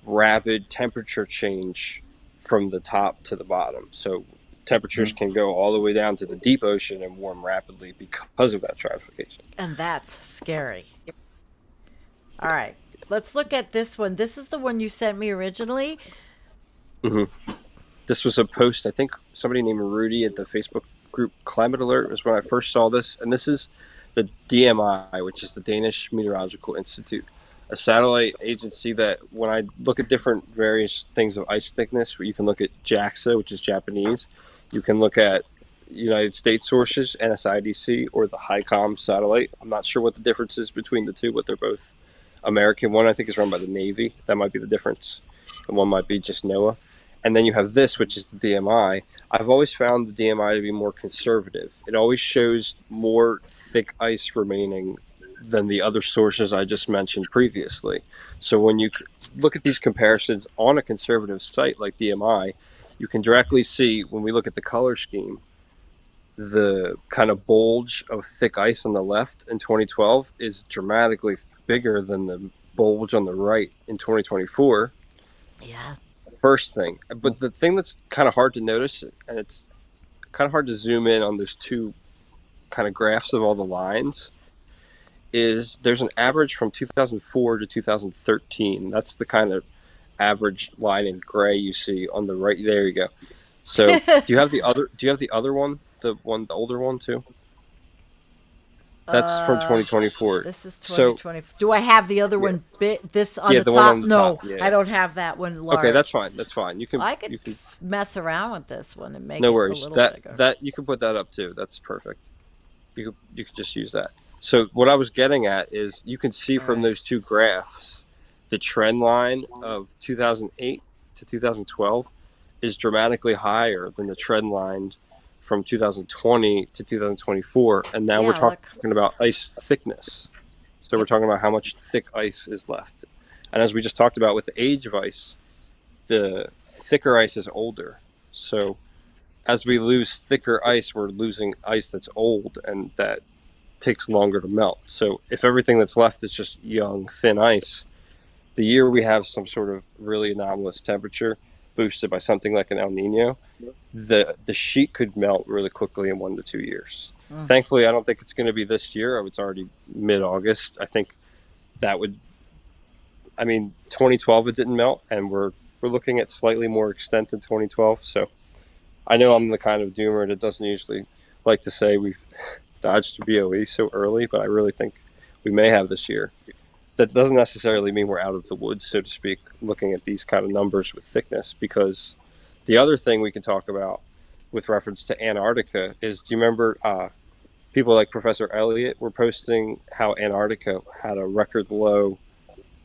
rapid temperature change from the top to the bottom. So temperatures Mm-hmm. can go all the way down to the deep ocean and warm rapidly because of that stratification. And that's scary. All right. Let's look at this one. This is the one you sent me originally. Hmm. This was a post, I think somebody named Rudy at the Facebook group Climate Alert was when I first saw this. And this is the DMI, which is the Danish Meteorological Institute, a satellite agency that when I look at different various things of ice thickness, you can look at JAXA, which is Japanese. You can look at United States sources, NSIDC, or the HICOM satellite. I'm not sure what the difference is between the two, but they're both American. One I think is run by the Navy. That might be the difference. And one might be just NOAA. And then you have this, which is the DMI. I've always found the DMI to be more conservative. It always shows more thick ice remaining than the other sources I just mentioned previously. So when you look at these comparisons on a conservative site like DMI, you can directly see when we look at the color scheme, the kind of bulge of thick ice on the left in 2012 is dramatically bigger than the bulge on the right in 2024. Yeah. First thing. But the thing that's kind of hard to notice, and it's kind of hard to zoom in on those two kind of graphs of all the lines, is there's an average from 2004 to 2013. That's the kind of average line in gray you see on the right. There you go. So do you have the other? Do you have the other one? The older one too? That's from Uh, 2024. this is So 2020. Do I have the other yeah, one this on yeah, the the one on top? the top. No, I Yeah. don't have that one Okay, that's large. fine. That's fine. I could You can. mess around with this one and make No it a worries. little That bigger. that you can put that up too. That's perfect. You could just use that. So what I was getting at is you can see All from right. those two graphs the trend line of 2008 to 2012 is dramatically higher than the trend line from 2020 to 2024, and now we're Yeah, look. talking about ice thickness. So we're Yep. talking about how much thick ice is left. And as we just talked about with the age of ice, the thicker ice is older. So as we lose thicker ice, we're losing ice that's old and that takes longer to melt. So if everything that's left is just young, thin ice, the year we have some sort of really anomalous temperature boosted by something like an El Nino, the sheet could melt really quickly in 1 to 2 years. Mm. Thankfully, I don't think it's going to be this year. It's already mid-August. I think that would. I mean, 2012 it didn't melt, and we're looking at slightly more extent in 2012. So I know I'm the kind of doomer that doesn't usually like to say we've dodged BOE so early, but I really think we may have this year. That doesn't necessarily mean we're out of the woods, so to speak, looking at these kind of numbers with thickness, because the other thing we can talk about with reference to Antarctica is, do you remember people like Professor Elliott were posting how Antarctica had a record low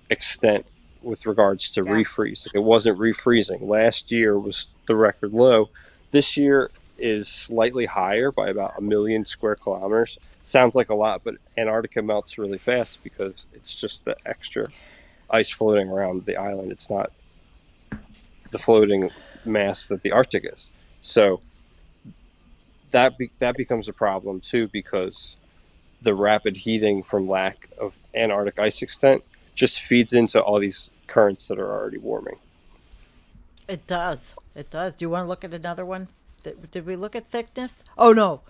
extent with regards to Yeah. refreeze? Like, it wasn't refreezing. Last year was the record low. This year is slightly higher by about 1 million square kilometers. Sounds like a lot, but Antarctica melts really fast because it's just the extra ice floating around the island. It's not the floating mass that the Arctic is. So that becomes a problem too, because the rapid heating from lack of Antarctic ice extent just feeds into all these currents that are already warming. It does. It does. Do you want to look at another one? Did we look at thickness? Oh no.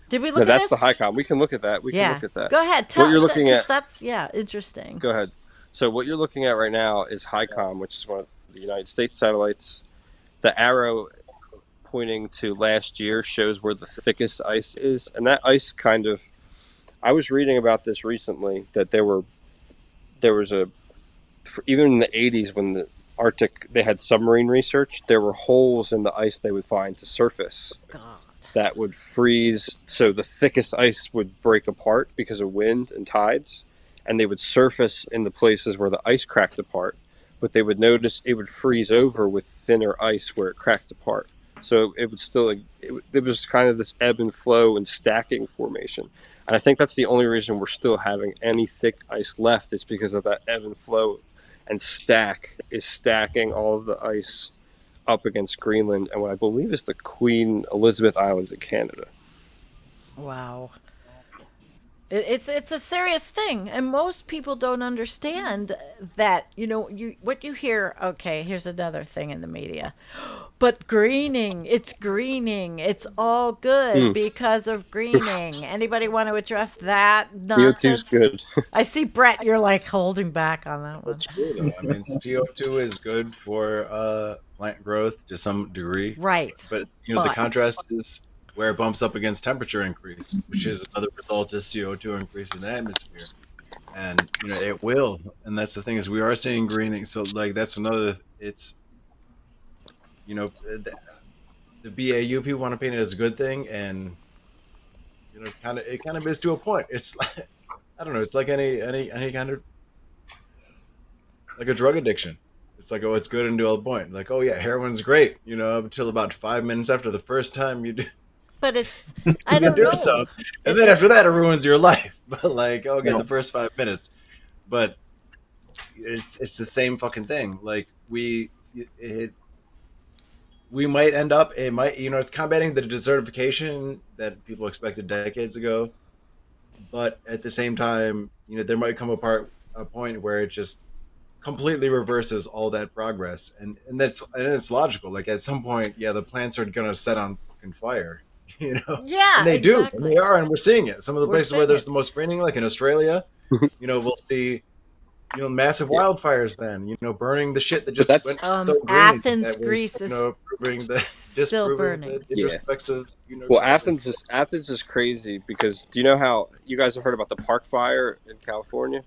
Did we No, look at that's the this? high com. We can look at that. We can Yeah. look at that. Go ahead. What Tell you're looking because at, that's yeah interesting. go ahead. So what you're looking at right now is HICOM, which is one of the United States satellites. The arrow pointing to last year shows where the thickest ice is, and that ice kind of. I was reading about this recently, that there was a, even in the 80s when the Arctic, they had submarine research, there were holes in the ice they would find to surface God. that would freeze. So the thickest ice would break apart because of wind and tides, and they would surface in the places where the ice cracked apart. But they would notice it would freeze over with thinner ice where it cracked apart. So it would still, it was kind of this ebb and flow and stacking formation. And I think that's the only reason we're still having any thick ice left, is because of that ebb and flow. And stack is stacking all of the ice up against Greenland and what I believe is the Queen Elizabeth Islands in Canada. Wow. It's a serious thing, and most people don't understand that. You what you hear. Okay, here's another thing in the media, but greening. It's greening. It's all good Mm. because of greening. Anybody want to address that CO2 is nonsense? good. I see Brett. You're like holding back on that one. That's true though. I mean, CO2 is good for plant growth to some degree, Right, but the but contrast is where it bumps up against temperature increase, which is another result of CO2 increase in the atmosphere. And it will, and that's the thing, is we are seeing greening. So like that's another. It's you know the BAU people want to paint it as a good thing, and it kind of is to a point. It's like, I don't know. It's like any kind of like a drug addiction. It's like, oh, it's good until a point. Like, oh yeah, heroin's great. Up until about 5 minutes after the first time you do but it's I you don't do know. some, and then after that it ruins your life. But like, okay, No. the first 5 minutes. But it's the same fucking thing. Like we might end up. It might it's combating the desertification that people expected decades ago. But at the same time, there might come a point where it just completely reverses all that progress, and it's logical. Like at some point, yeah, the plants are gonna set on fucking fire, you know, and Yeah, they do, and exactly. they are, and we're seeing it. Some of the We're places where seeing there's it. the most raining, like in Australia, we'll see massive Yeah, wildfires. Then burning the shit that but just went that's so green Athens, that was Greece is proving the still disproving burning. the yeah. introspects of Well, carbon. Athens is crazy because do you know how you guys have heard about the park fire in California?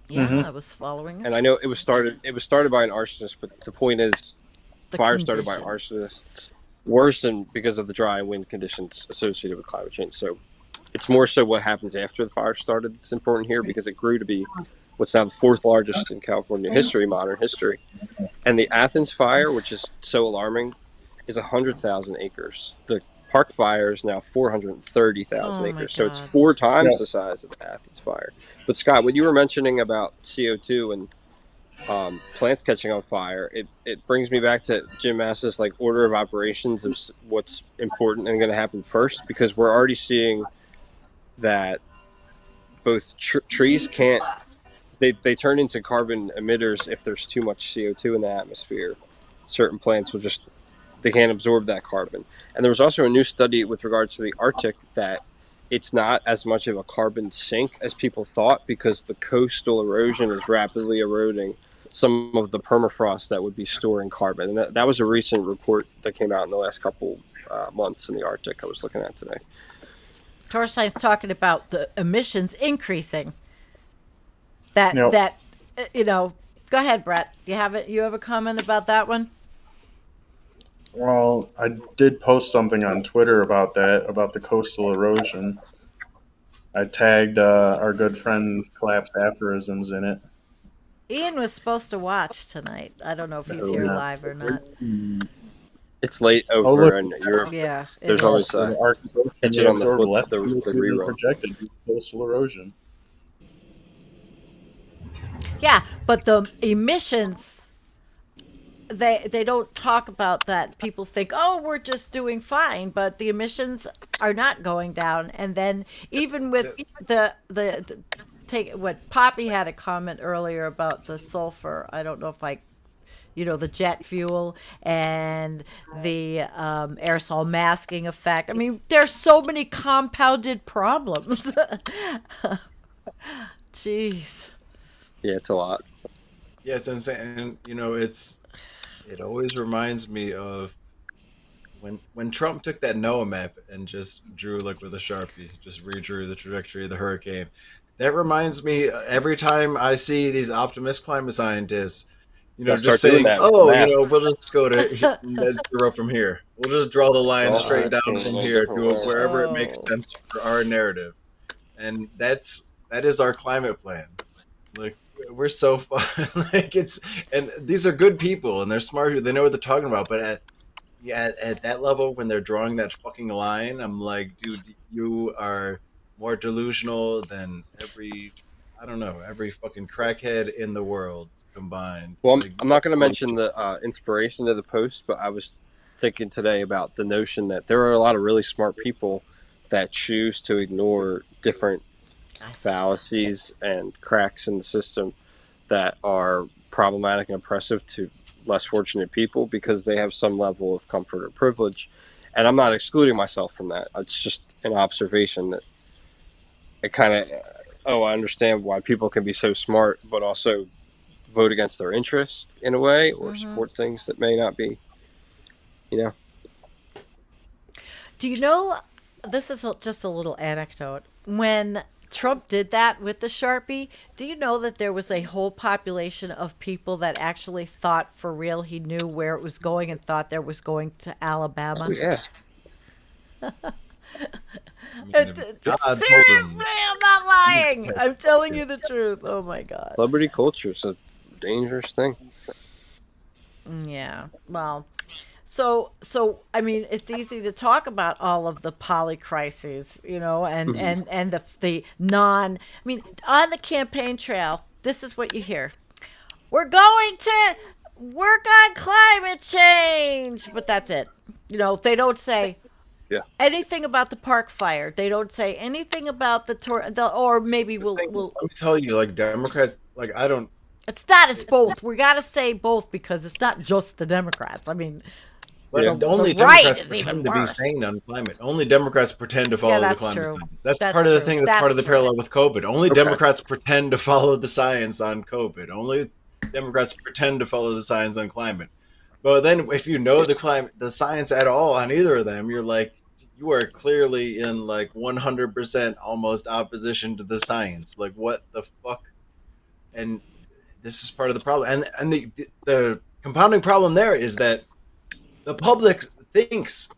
Yeah, Mm-hmm. I was following And it. I know it was started by an arsonist, but the point is, The fire started by conditions. arsonists worsened because of the dry wind conditions associated with climate change. So it's more so what happens after the fire started that's important here because it grew to be what's now the fourth largest in California history, modern history. And the Athens fire, which is so alarming, is 100,000 acres. The Park Fire is now 430,000 Oh my acres. So it's God. four Yeah. times the size of the Athens fire. But Scott, what you were mentioning about CO2 and plants catching on fire, it brings me back to Jim Mass's like order of operations of what's important and going to happen first, because we're already seeing that both trees can't they turn into carbon emitters if there's too much CO2 in the atmosphere. Certain plants will just they can't absorb that carbon. And there was also a new study with regards to the Arctic that it's not as much of a carbon sink as people thought because the coastal erosion is rapidly eroding some of the permafrost that would be storing carbon. And that was a recent report that came out in the last couple months in the Arctic I was looking at today. Torstein's talking about the emissions increasing. That Yep. that Go ahead, Brett. You have it. You have a comment about that one? Well, I did post something on Twitter about that, about the coastal erosion. I tagged our good friend Collapsed Aphorisms in it. Ian was supposed to watch tonight. I don't know if he's Oh, here yeah. live or not. It's late Oh, look. over in Europe. Yeah, it There's Yeah, is. always so the Arctic Ocean catch may it on the absorb flip less the CO2 than rerun. projected due to coastal erosion. Yeah, but the emissions, they don't talk about that. People think, "Oh, we're just doing fine," but the emissions are not going down. And then even with the take what Poppy had a comment earlier about the sulfur. I don't know if the jet fuel and the aerosol masking effect. I mean, there's so many compounded problems. Jeez. Yeah, it's a lot. Yeah, it's insane. And it always reminds me of when Trump took that NOAA map and just drew like with a Sharpie, just redrew the trajectory of the hurricane. That reminds me every time I see these optimist climate scientists, Gotta just start doing saying, that with the "Oh, math. we'll just go to net zero from here. We'll just draw the line Draw straight down hurricanes in from a here different to way. wherever it makes Oh. sense for our narrative." And that is our climate plan. Like we're so fun. Like and these are good people and they're smart. They know what they're talking about. But at that level, when they're drawing that fucking line, I'm like, dude, you are more delusional than I don't know, every fucking crackhead in the world combined. Well, Like, I'm not going to mention the inspiration of the post, but I was thinking today about the notion that there are a lot of really smart people that choose to ignore different I see that. fallacies and cracks in the system that are problematic and oppressive to less fortunate people because they have some level of comfort or privilege. And I'm not excluding myself from that. It's just an observation that it kind of, I understand why people can be so smart, but also vote against their interest in a way or Hmm. support things that may not be, you know. Do you know? This is just a little anecdote. When Trump did that with the Sharpie, do you know that there was a whole population of people that actually thought for real he knew where it was going and thought there was going to Oh, Alabama? yeah. I mean, if God told Seriously, them, I'm not you lying. can't I'm telling fucking you the truth. Oh my God. Celebrity culture is a dangerous thing. Yeah. Well, so I mean, it's easy to talk about all of the polycrises, Mhm. and the non. I mean, on the campaign trail, this is what you hear: we're going to work on climate change, but that's it. They don't say Yeah. anything about the park fire. They don't say anything about or maybe the we'll thing is, we'll. let me tell you, like Democrats, like I don't. It's not. It's both. We got to say both because it's not just the Democrats. I mean, But the only right Democrats is even pretend to be worse. sane on climate. Only Democrats pretend to Yeah, follow the that's climate true. science. That's That's part of the true. thing. That's part of the That's true. parallel with COVID. Only Okay. Democrats pretend to follow the science on COVID. Only Democrats pretend to follow the science on climate. But then, if you know the science at all on either of them, you're like, you are clearly in like 100% almost opposition to the science. Like, what the fuck? And this is part of the problem. And the compounding problem there is that the public thinks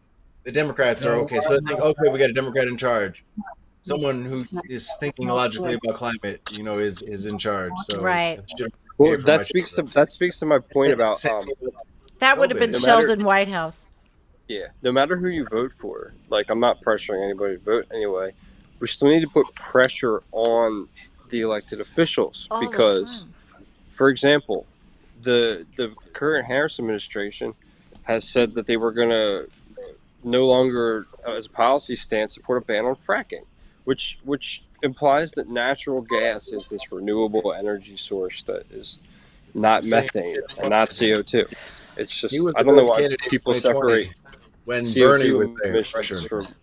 the Democrats are okay. So they think, okay, we got a Democrat in charge. Someone who is thinking logically about climate, is in charge. So Right. it should be Well, okay for my that speaks to my point children. about Same thing with That would have been COVID. No matter- Sheldon Whitehouse. yeah, no matter who you vote for, like I'm not pressuring anybody to vote anyway. We still need to put pressure on the elected officials All because, the time. for example, the current Harris administration has said that they were going to no longer, as a policy stance, support a ban on fracking, which implies that natural gas is this renewable energy source that is not Same methane and not CO2. It's just He was I the don't know good why candidate in people 2020 separate when Bernie CO2 was there. emissions pressuring.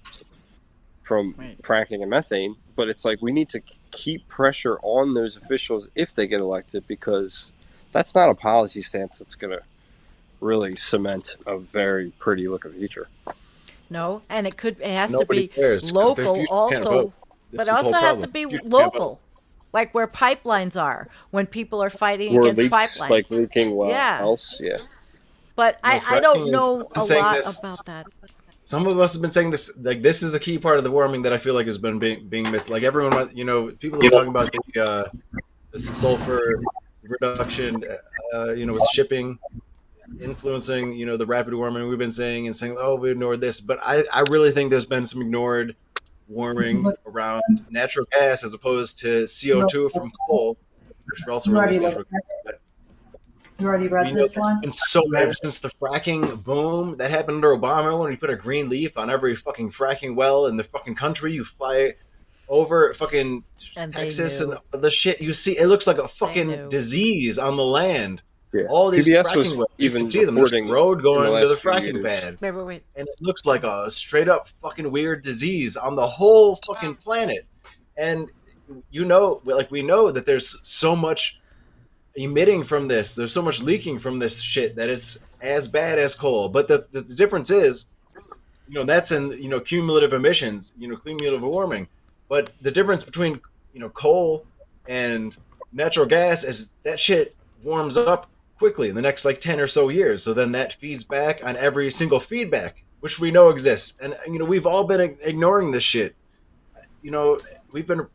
from Right. fracking and methane, but it's like we need to keep pressure on those officials if they get elected because that's not a policy stance that's going to really cement a very pretty looking future. No, and it has Nobody to cares, be 'cause the local future can't also, vote. but That's the also whole has to problem. be Future can't vote. local, like where pipelines are when people are fighting Or against leaks, pipelines. like leaking Yeah. wells. Yeah. But No, I don't fracking is- know I've been a saying lot this- about that. Some of us have been saying this. Like, this is a key part of the warming that I feel like has been being missed. Like, everyone, people have been talking about the sulfur reduction, with shipping influencing, the rapid warming we've been saying and saying, oh, we ignored this. But I really think there's been some ignored warming around natural gas as opposed to CO2 from coal, which we also release natural gas. But You already we read know this there's one? been so ever since the fracking boom that happened under Obama when we put a green leaf on every fucking fracking well in the fucking country. You fly over fucking And they Texas knew. and the shit you see, it looks like a knew. fucking disease on the land. Yeah. All these PBS was fracking wells, you even can see them. There's a reporting road in going the to the last few fracking years. pad, Wait. and it looks like a straight up fucking weird disease on the whole fucking planet. And we know that there's so much emitting from this, there's so much leaking from this shit that it's as bad as coal. But the difference is, that's in cumulative emissions, cumulative warming. But the difference between coal and natural gas is that shit warms up quickly in the next like 10 or so years. So then that feeds back on every single feedback, which we know exists. And we've all been ignoring this shit. We've been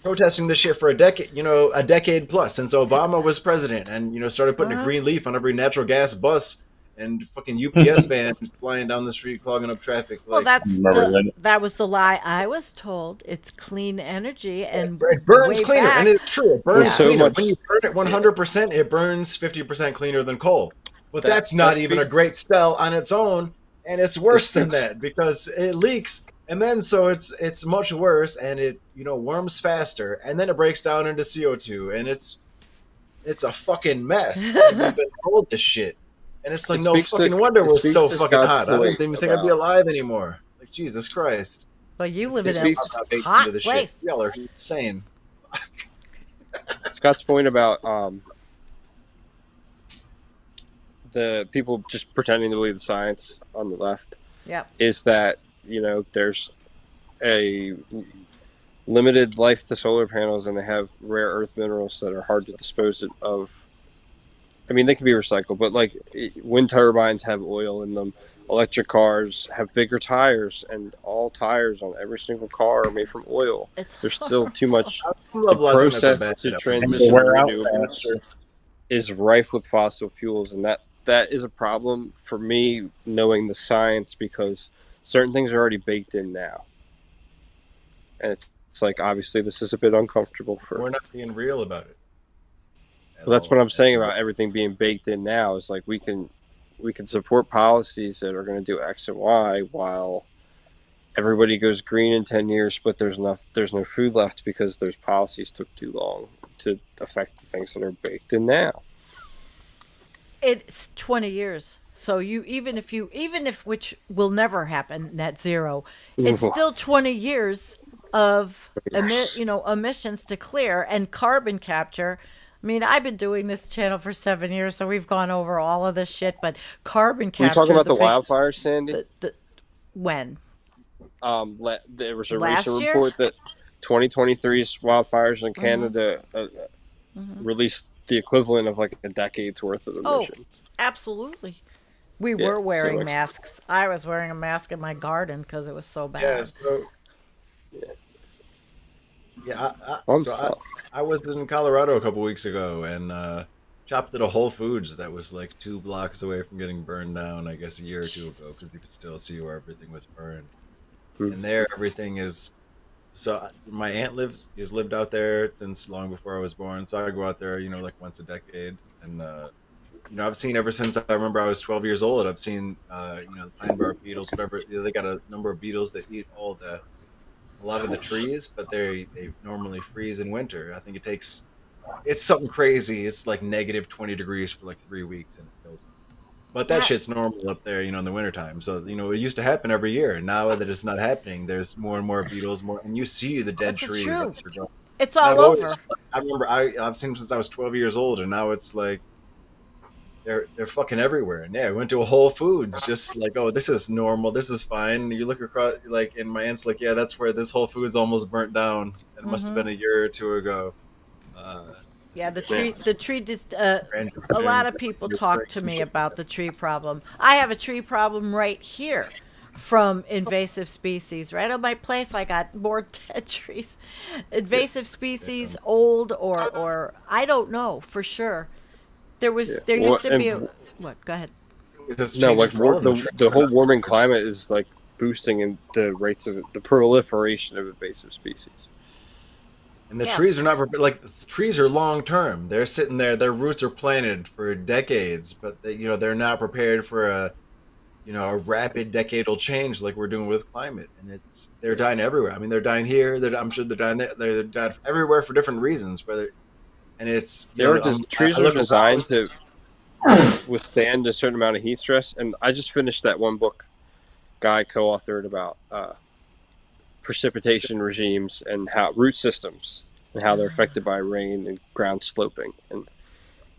protesting this shit for a decade plus since Obama was president, and started putting a green leaf on every natural gas bus and fucking UPS van flying down the street clogging up traffic. Well, Like, that was the lie I was told. It's clean energy and it burns way cleaner, back- and it's true. It burns Yeah. So cleaner. much- When you burn it 100%, it burns 50% cleaner than coal. But that's not even a great sell on its own, and it's worse than that because it leaks, and then so it's much worse, and it warms faster, and then it breaks down into CO2, and it's a fucking mess. And we've been told this shit, and it's like It no speaks to- fucking wonder it we're speaks so to fucking Scott's hot. I don't point even think I'd be about- alive anymore. Like, Jesus Christ. Well, you live It in speaks- a I'm not baked hot into this place. shit. Y'all are insane. Scott's point about the people just pretending to believe the science on the left Yep. is that there's a limited life to solar panels and they have rare earth minerals that are hard to dispose of. I mean, they can be recycled, but like wind turbines have oil in them. Electric cars have bigger tires, and all tires on every single car are made from oil. There's still too much. The process to transition wear out renewables faster. is rife with fossil fuels, and that is a problem for me knowing the science because certain things are already baked in now, and it's like obviously this is a bit uncomfortable We're not being real about it. Well, that's what I'm saying about everything being baked in now. Is like we can support policies that are going to do X and Y while everybody goes green in 10 years, but there's no food left because those policies took too long to affect the things that are baked in now. It's 20 years. So even if which will never happen, net zero, it's still 20 years of emissions to clear and carbon capture. I mean, I've been doing this channel for 7 years, so we've gone over all of this shit. But carbon Were you talking capture, about the wildfires, Sandy? the when There was a recent last year. report that 2023's wildfires in Canada released the equivalent of like a decade's worth of Oh, emissions. absolutely. We Yeah, were so wearing like, masks. I was wearing a mask in my garden because it was so Yeah. bad. So yeah, fun so stuff. I was in Colorado a couple weeks ago and chopped at a Whole Foods that was like 2 blocks away from getting burned down, I guess a year or two ago, because you could still see where everything was burned. Hmm. And there, everything is. So my aunt has lived out there since long before I was born. So I go out there, like once a decade, and I've seen ever since I remember I was 12 years old. I've seen the pine bark beetles, whatever. They got a number of beetles that eat a lot of the trees, but they normally freeze in winter. I think it's something crazy. It's like negative 20 degrees for like 3 weeks and it kills them. But that That shit's normal up there, in the wintertime. So, it used to happen every year. Now that it's not happening, there's more and more beetles, and you see the dead That's trees true. as you're going. It's And all I've always, over. I remember I've seen them since I was 12 years old, and now it's like they're fucking everywhere. And yeah, I went to a Whole Foods, just like, oh, this is normal, this is fine. You look across, like, and my aunt's like, yeah, that's where this Whole Foods almost burnt down. It must have been a year or two ago. Uh, Yeah, Yeah. the tree just Grand a lot Junction, of people Grand talk to Springs, and me shit like about the tree problem. I have a tree problem right here from invasive species. Right on my place I got more dead trees. Invasive species, that. old or I don't know for sure. Yeah. There Well, used to be a what? Go ahead. That's no, changing like for all of them. the whole warming climate is like boosting in the rates of the proliferation of invasive species. And the Yeah. trees are not like the trees are long term. They're sitting there. Their roots are planted for decades, but they're not prepared for a rapid decadal change like we're doing with climate. And they're dying everywhere. I mean, they're dying here. I'm sure they're dying there. They're dying everywhere for different reasons. And it's Trees I are live in designed to withstand a certain amount of heat stress. And I just finished that one book Guy co-authored about precipitation regimes and how root systems and how they're affected by rain and ground sloping. And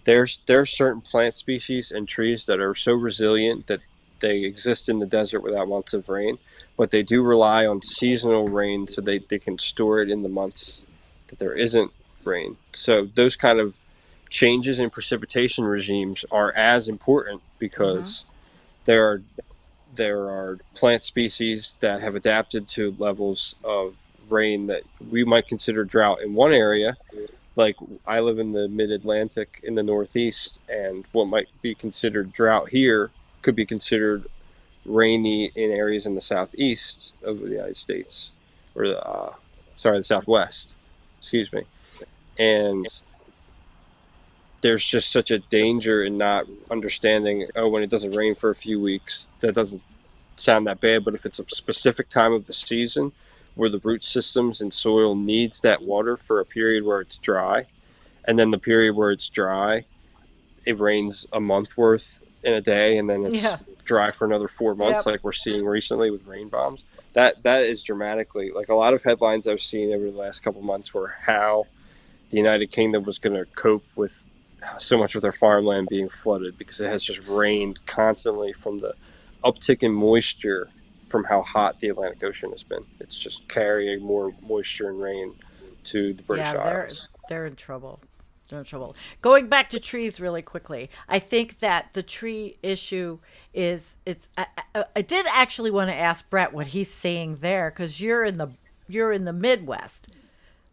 there's certain plant species and trees that are so resilient that they exist in the desert without months of rain, but they do rely on seasonal rain so they can store it in the months that there isn't rain. So those kind of changes in precipitation regimes are as important because there are plant species that have adapted to levels of rain that we might consider drought in one area. Like I live in the mid-Atlantic in the Northeast, and what might be considered drought here could be considered rainy in areas in the Southeast of the United States, or the Southwest, excuse me. And there's just such a danger in not understanding, when it doesn't rain for a few weeks, that doesn't sound that bad, but if it's a specific time of the season where the root systems and soil needs that water for a period where it's dry, and then the period where it's dry, it rains a month worth in a day, and then it's dry for another 4 months, like we're seeing recently with rain bombs. That is dramatically, like a lot of headlines I've seen over the last couple months were how the United Kingdom was going to cope with so much of their farmland being flooded because it has just rained constantly from the uptick in moisture from how hot the Atlantic Ocean has been. It's just carrying more moisture and rain to the British Isles. They're in trouble. They're in trouble. Going back to trees really quickly, I think that the tree issue is I did actually want to ask Brett what he's seeing there because you're in the Midwest.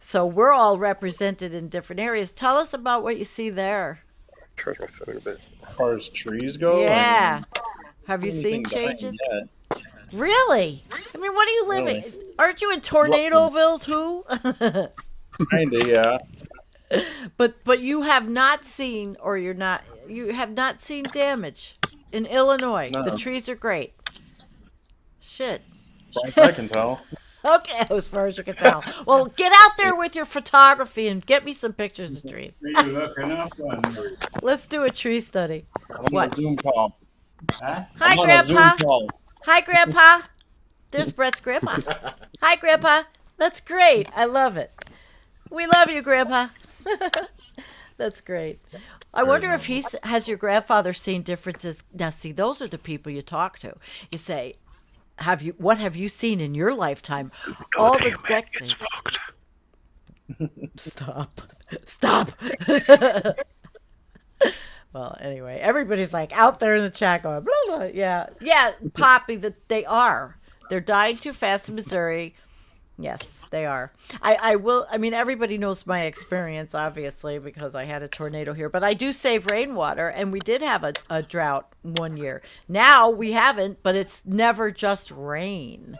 So we're all represented in different areas. Tell us about what you see there. Charge my phone a bit. As far as trees go, Yeah. I Have you mean, seen anything dying changes? yet. Really? I mean, what are you living? Really? Aren't you in Tornadoville too? Kinda, yeah. But you have not seen you have not seen damage in Illinois. No. The trees are great. Shit. As far as I can tell. Okay, as far as you can tell. Well, get out there with your photography and get me some pictures of trees. Are you looking up on me? Let's do a tree study. I'm on What? a Zoom call. Huh? Hi, I'm on a Zoom Grandpa. call. Hi, Grandpa. There's Brett's grandpa. Hi, Grandpa. That's great. I love it. We love you, Grandpa. That's great. I wonder if has your grandfather seen differences. Now, see, those are the people you talk to. You say, what have you seen in your lifetime? All the decades. Stop. Stop. Well, anyway, everybody's like out there in the chat going, blah, blah. Yeah. Yeah, Poppy, they are. They're dying too fast in Missouri. Yes, they are. I mean, everybody knows my experience, obviously, because I had a tornado here, but I do save rainwater, and we did have a drought one year. Now we haven't, but it's never just rain.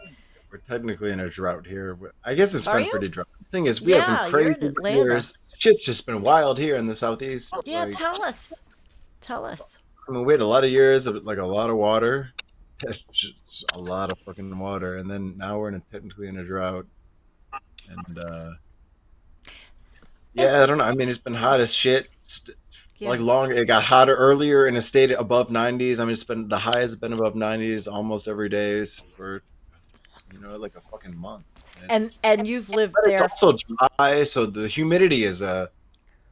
We're technically in a drought here. I guess it's Are been you? pretty dry. The thing is, we had some Yeah, you're crazy in Atlanta. years. Shit's just been wild here in the southeast. Yeah, Like, tell us. Tell us. I mean, we had a lot of years of like a lot of water, just a lot of fucking water, and then now we're technically in a drought. And yeah, I don't know. I mean, it's been hot as shit. Yeah. Like long, it got hotter earlier and it stayed above 90s. I mean, the high has been above 90s almost every day for like a fucking month. And you've lived But it's there. also dry, so the humidity is in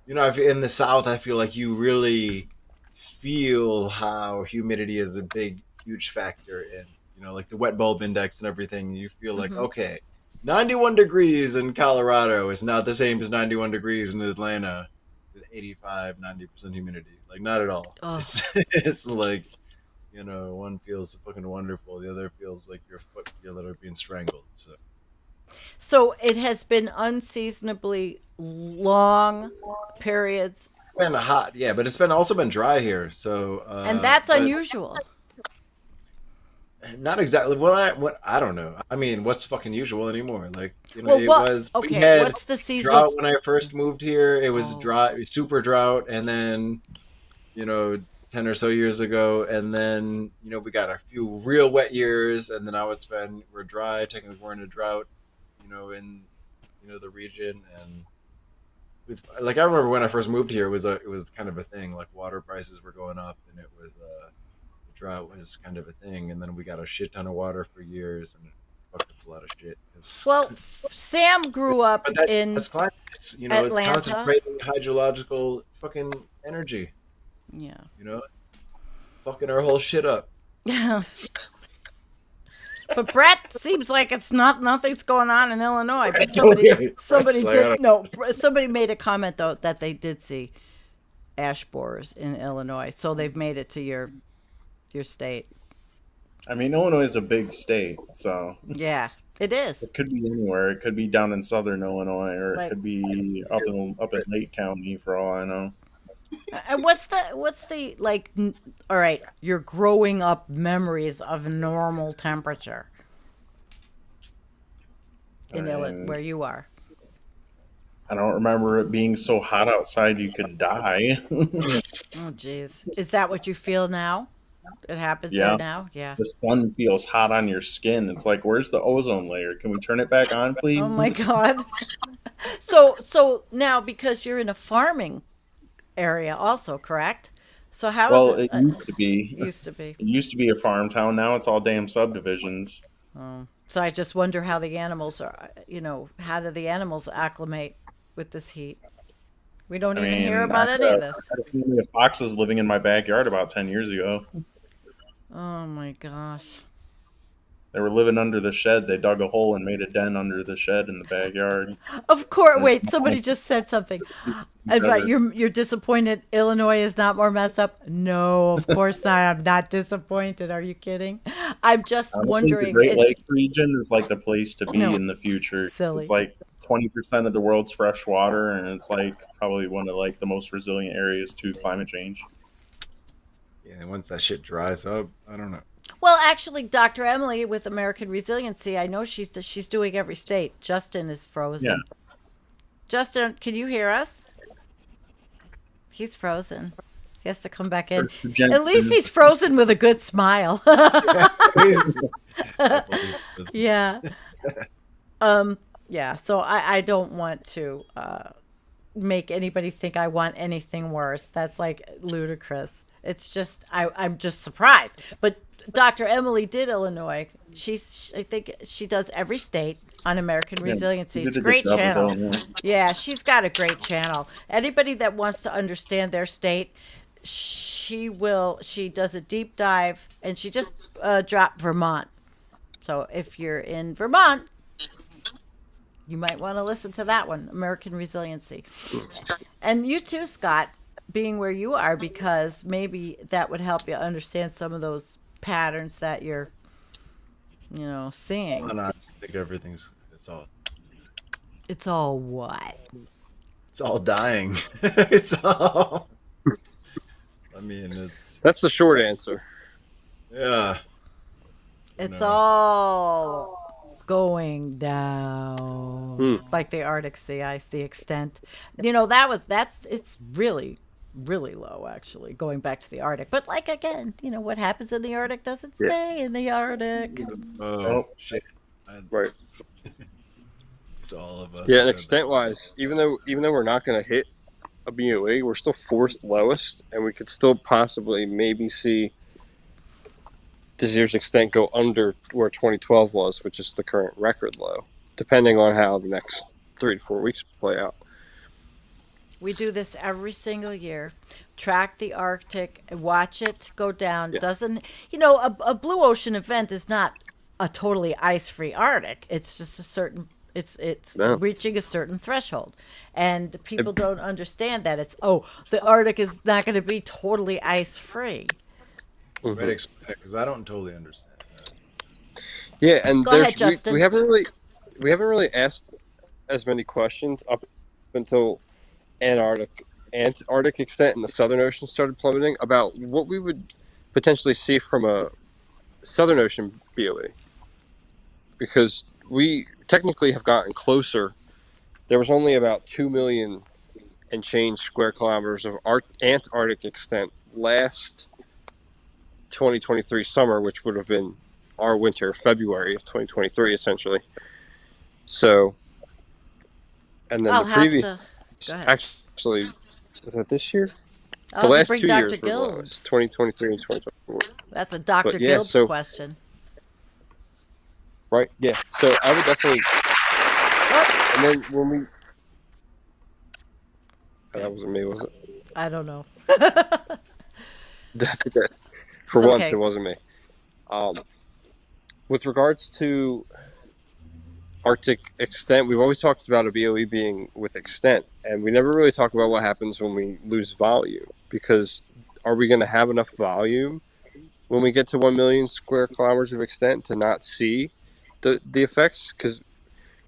the South, I feel like you really feel how humidity is a huge factor in, like the wet bulb index and everything. You feel like, okay, 91 degrees in Colorado is not the same as 91 degrees in Atlanta with 85, 90% humidity. Like, not at all. Oh. It's like, one feels fucking wonderful. The other feels like you're literally being strangled. So it has been unseasonably long periods. It's been hot, yeah, but it's also been dry here. So And that's unusual. Not exactly. What I don't know. I mean, what's fucking usual anymore? Like, Well, it what- was. okay, We had what's the season? drought when I first moved here. It was Oh. dry, super drought, and then, 10 or so years ago, and then we got a few real wet years, and then we're dry. Technically, we're in a drought, in the region, and I remember when I first moved here, it was kind of a thing. Like, water prices were going up, and it was the drought was kind of a thing, and then we got a shit ton of water for years, and it fucked up a lot of shit. Well, Sam grew up But that's climate. It's Atlanta. it's concentrating hydrological fucking energy. Yeah. Fucking our whole shit up. But Brett seems like nothing's going on in Illinois. But Okay. somebody made a comment though that they did see ash borers in Illinois, so they've made it to your state. I mean, Illinois is a big state, so Yeah, it is. it could be anywhere. It could be down in southern Illinois, or Like- it could be up in Lake County, for all I know. And what's the like? All right, your growing up memories of normal temperature in Illinois, where you are. I don't remember it being so hot outside you could die. Oh, jeez. Is that what you feel now? It happens Yeah. there now? Yeah. The sun feels hot on your skin. It's like, where's the ozone layer? Can we turn it back on, please? Oh, my God. So now, because you're in a farming area also, correct? So how Well, is it it? used to be. Used to be. It used to be a farm town. Now it's all damn subdivisions. Oh. So I just wonder how the animals are, how do the animals acclimate with this heat? We don't even hear about any of this. I had a family of foxes living in my backyard about 10 years ago. Oh, my gosh. They were living under the shed. They dug a hole and made a den under the shed in the backyard. Of course. Wait, somebody just said something. That's right. You're disappointed Illinois is not more messed up? No, of course not. I'm not disappointed. Are you kidding? I'm just Honestly, wondering. the Great Lakes region is like the place to be No. in the future. Silly. It's like 20% of the world's fresh water, and it's like probably one of like the most resilient areas to climate change. Yeah, and once that shit dries up, I don't know. Well, actually, Dr. Emily with American Resiliency, I know she's doing every state. Justin is frozen. Yeah. Justin, can you hear us? He's frozen. He has to come back in. At least he's frozen with a good smile. Yeah. Yeah, so I don't want to make anybody think I want anything worse. That's like ludicrous. It's just I'm just surprised. But Dr. Emily did Illinois. I think she does every state on American Yeah, Resiliency. you It's did a a good great job of channel. going. Yeah. Yeah, she's got a great channel. Anybody that wants to understand their state, she does a deep dive, and she just dropped Vermont. So if you're in Vermont, you might want to listen to that one, American Resiliency. And you too, Scott, being where you are, because maybe that would help you understand some of those patterns that you're, Well, seeing. and I just think It's all what? it's all dying. It's all. I mean, it's That's the short answer. yeah. You It's know, all going down. Hmm. Like the Arctic sea ice, the extent. It's really, really low actually, going back to the Arctic. But like again, what happens in the Arctic doesn't Yeah. stay in the Arctic. oh Oh, shit! I, Right. it's all of us Yeah, that and said that. extent wise, even though we're not going to hit a BOE, we're still fourth lowest, and we could still possibly maybe see this year's extent go under where 2012 was, which is the current record low, depending on how the next 3 to 4 weeks play out. We do this every single year. Track the Arctic, watch it go down. Yeah. Doesn't, a blue ocean event is not a totally ice-free Arctic. It's just a certain it's No. reaching a certain threshold. And people It- don't understand that the Arctic is not going to be totally ice-free. Mhm. Right, because I don't totally understand that. Yeah, and Go ahead, Justin. we haven't really asked as many questions up until Antarctic extent in the Southern Ocean started plummeting about what we would potentially see from a Southern Ocean BOE, because we technically have gotten closer. There was only about 2 million and change square kilometers of Antarctic extent last 2023 summer, which would have been our winter, February of 2023, essentially. So, and then I'll the have previous, to go ahead. actually, was that this year? I'll The have to last bring 2 Dr. years were the lowest, Gilbs. 2023 and 2024. That's a Dr. But yeah, Gilbs so question. right, yeah. So I would definitely, Oh, and then when we, that wasn't me, was it? I don't know. For It's once, it okay. wasn't me. Um, with regards to Arctic extent, we've always talked about a BOE being with extent, and we never really talk about what happens when we lose volume. Because are we going to have enough volume when we get to 1 million square kilometers of extent to not see the effects? Because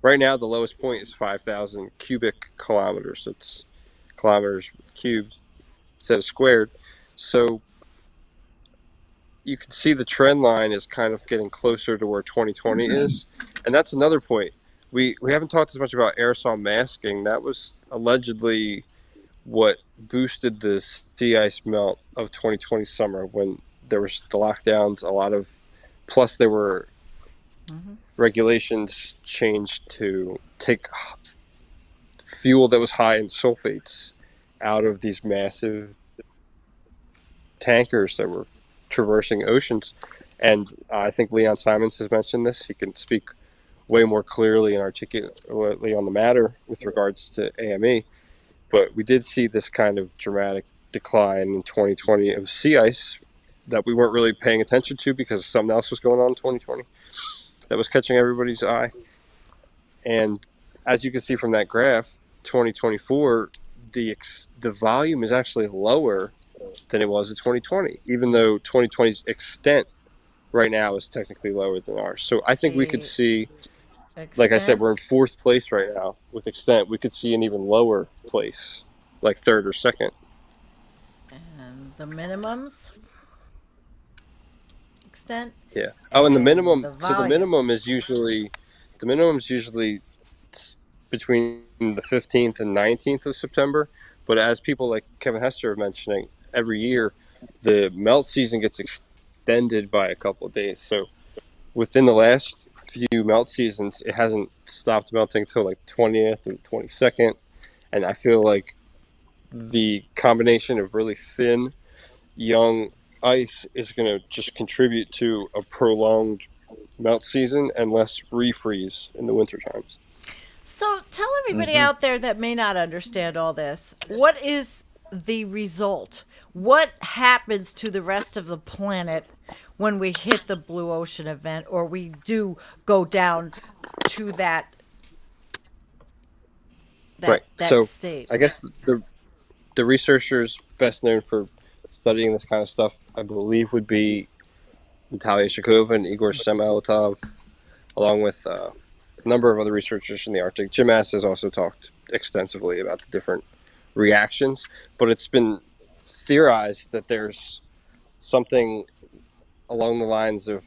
right now the lowest point is 5,000 cubic kilometers. It's kilometers cubed instead of squared. So you can see the trend line is kind of getting closer to where 2020 is. And that's another point. We haven't talked as much about aerosol masking. That was allegedly what boosted the sea ice melt of 2020 summer, when there was the lockdowns, plus there were Mhm. regulations changed to take fuel that was high in sulfates out of these massive tankers that were traversing oceans. And I think Leon Simons has mentioned this. He can speak way more clearly and articulately on the matter with regards to AME. But we did see this kind of dramatic decline in 2020 of sea ice that we weren't really paying attention to because something else was going on in 2020 that was catching everybody's eye. And as you can see from that graph, 2024, the volume is actually lower than it was in 2020, even though 2020's extent right now is technically lower than ours. So I think we could The see, like I said, extent we're in fourth place right now with extent. We could see an even lower place, like third or second. and the minimums extent Yeah. Oh, and the and minimum. the So the volume. minimum is usually, the minimum is usually between the 15th and 19th of September. But as people like Kevin Hester are mentioning, every year the melt season gets extended by a couple of days. So within the last few melt seasons, it hasn't stopped melting till like 20th and 22nd. And I feel like the combination of really thin, young ice is going to just contribute to a prolonged melt season and less refreeze in the winter times. So tell everybody Mhm. out there that may not understand all this, what is the result? What happens to the rest of the planet when we hit the blue ocean event, or we do go down to Right. that So state? I guess the researchers best known for studying this kind of stuff, I believe, would be Natalia Shakova and Igor Semaletov, along with a number of other researchers in the Arctic. Jim Ass has also talked extensively about the different reactions, but it's been theorized that there's something along the lines of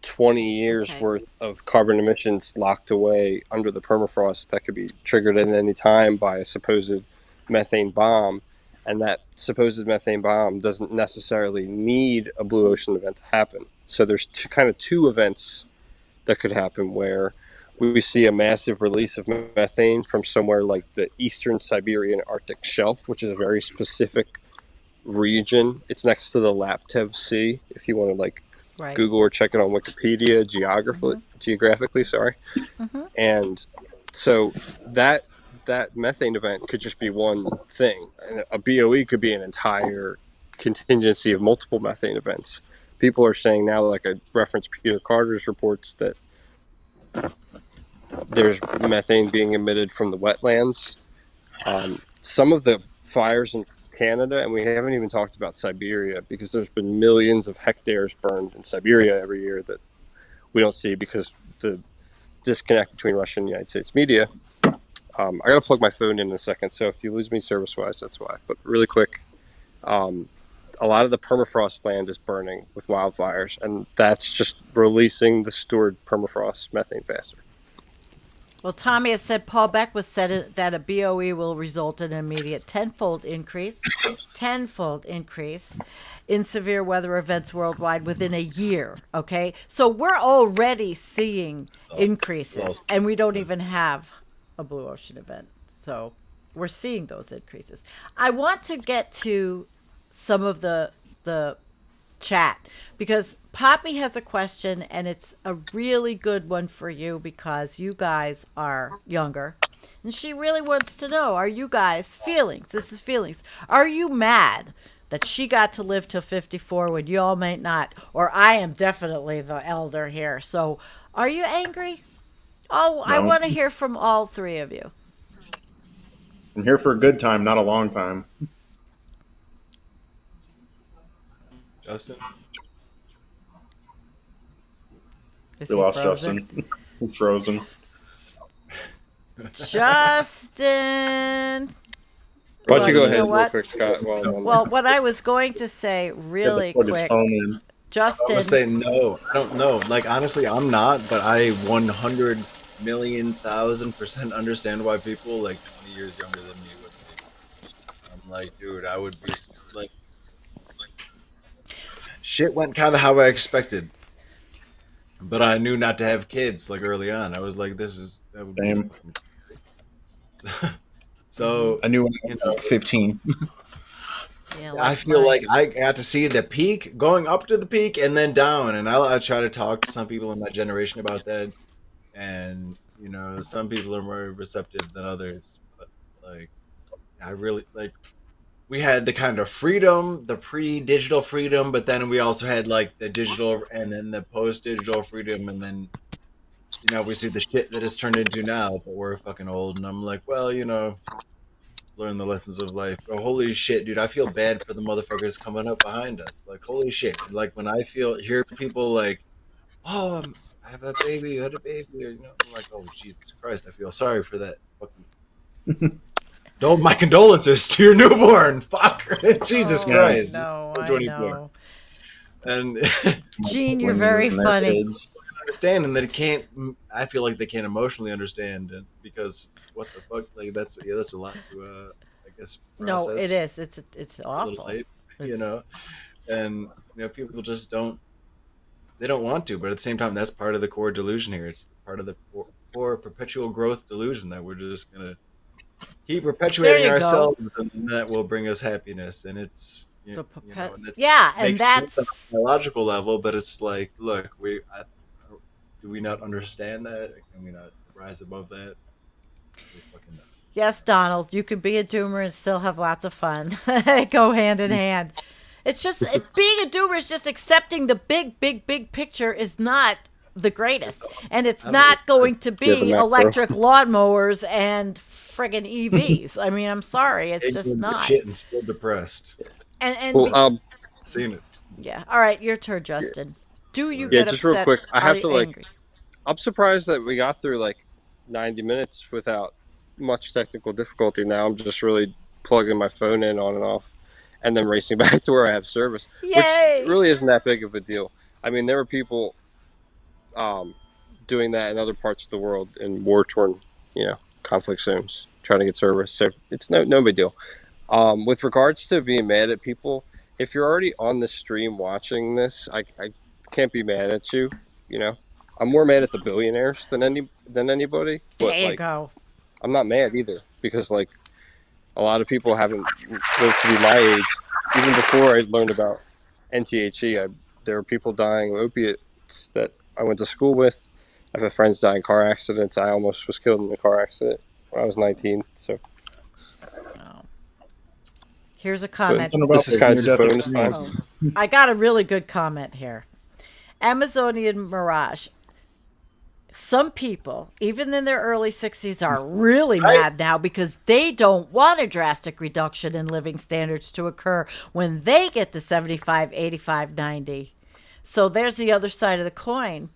20 years Okay. worth of carbon emissions locked away under the permafrost that could be triggered at any time by a supposed methane bomb. And that supposed methane bomb doesn't necessarily need a blue ocean event to happen. So there's two events that could happen where we see a massive release of methane from somewhere like the eastern Siberian Arctic shelf, which is a very specific region. It's next to the Laptev Sea. If you want to like Right. Google or check it on Wikipedia Mm-hmm. geographically, sorry. Mm-hmm. And so that methane event could just be one thing. And a BOE could be an entire contingency of multiple methane events. People are saying now, like I referenced Peter Carter's reports, that there's methane being emitted from the wetlands. Some of the fires in Canada, and we haven't even talked about Siberia, because there's been millions of hectares burned in Siberia every year that we don't see because the disconnect between Russia and the United States media. I got to plug my phone in a second, so if you lose me service-wise, that's why. But really quick, um, a lot of the permafrost land is burning with wildfires, and that's just releasing the stored permafrost methane faster. Well, Tommy has said Paul Beckwith said that a BOE will result in an immediate tenfold increase in severe weather events worldwide within a year. Okay. So we're already seeing increases, So and we don't even have a blue ocean event. So we're seeing those increases. I want to get to some of the chat because Poppy has a question and it's a really good one for you because you guys are younger. And she really wants to know, are you guys feelings? This is feelings. Are you mad that she got to live till 54 when you all might not? Or I am definitely the elder here. So are you angry? Oh, I No, want to hear from all three of you. I'm here for a good time, not a long time. Justin, Is We he lost frozen? Justin. He's frozen. Justin. Why don't Well, you go you know ahead real what? quick, Scott, while I'm on Well, what I was going to say He had to really plug his quick, phone in. I'm gonna Justin, say no. I don't know. Like honestly, I'm not, but I 100,000,000% understand why people like 20 years younger than me would be. I'm like, dude, I would be like, shit went kind of how I expected, but I knew not to have kids like early on. I was like, that would be Same. fucking crazy. So, I knew when I you was know, like 15. yeah, I like feel my like I got to see the peak, going up to the peak and then down. And I try to talk to some people in my generation about that. And, some people are more receptive than others. But, like, I really, like, we had the kind of freedom, the pre digital freedom, but then we also had, like, the digital and then the post digital freedom. And then, we see the shit that it's turned into now, but we're fucking old. And I'm like, well, learn the lessons of life. Oh, holy shit, dude! I feel bad for the motherfuckers coming up behind us. Like, holy shit! Like when I hear people like, "Oh, I have a baby, I had a baby," or, I'm like, "Oh, Jesus Christ!" I feel sorry for that. Fucking, don't my condolences to your newborn. Fuck, Jesus oh, Yeah, I Christ, it's know, I 2024, know. and my Gene, you're siblings very and their funny. kids. understand, and they can't. I feel like they can't emotionally understand, and because what the fuck, like that's a lot to I guess No, it process is. It's a little awful. late, you It's know. And people just don't. they don't want to, but at the same time, that's part of the core delusion here. It's part of the core perpetual growth delusion that we're just gonna keep There perpetuating you go. ourselves, and then that will bring us happiness. And it's The and that's yeah, and makes sense on that's a biological level, but it's like, look, do we not understand that? Can we not rise above that? We fucking not. yes, Donald. You can be a doomer and still have lots of fun. Go hand in hand. It's just being a doomer is just accepting the big, big, big picture is not the It's greatest, all, and it's I don't know. not going to Yeah, the be macro. electric lawnmowers and friggin' EVs. I mean, I'm sorry, it's just Ignorant as not. shit and still depressed. And Well, Seen it. yeah. All right, your turn, Justin. Do you yeah, get just real upset? quick. I Are have you to angry? I'm surprised that we got through like 90 minutes without much technical difficulty. Now I'm just really plugging my phone in on and off, and then racing back to where I have service, which Yay! really isn't that big of a deal. I mean, there were people um, doing that in other parts of the world in war-torn, conflict zones, trying to get service. So it's no big deal. With regards to being mad at people, if you're already on the stream watching this, I can't be mad at you. You know, I'm more mad at the billionaires than anybody. There But you like, go. I'm not mad either because like a lot of people haven't lived to be my age. Even before I learned about NTHE, there were people dying of opiates that I went to school with. I've had friends die in car accidents. I almost was killed in a car accident when I was 19. So, Oh. Here's a but comment. Something about this is those kind of near just death bonus time. Oh, experiences. I got a really good comment here. Amazonian Mirage. Some people, even in their early 60s, are really Right? mad now because they don't want a drastic reduction in living standards to occur when they get to 75, 85, 90. So there's the other side of the coin.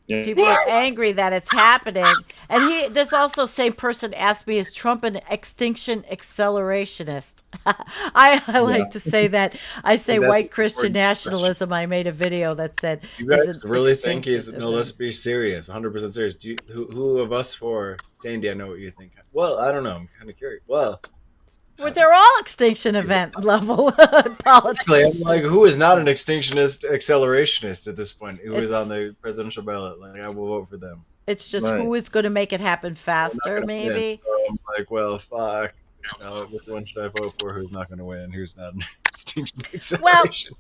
Yeah. People are angry that it's happening. And this also same person asked me, is Trump an extinction accelerationist? I Yeah. like to say that. I say That's white an Christian important question. nationalism. I made a video that said, You is guys an really think extinction he's no? Let's event. be serious, 100% serious. Who of us four? Sandy, I know what you think. Well, I don't know. I'm kind of curious. Well, Well, they're all extinction event level exactly. I'm politicians. like, who is not an extinctionist, accelerationist at this point? Who is on It's the presidential ballot? Like, I will vote for them. it's just Right. who is going to make it happen They're not faster, going to win. maybe. So I'm like, well, fuck. Which one should I vote for? Who's not going to win? Who's not an extinction Well, acceleration?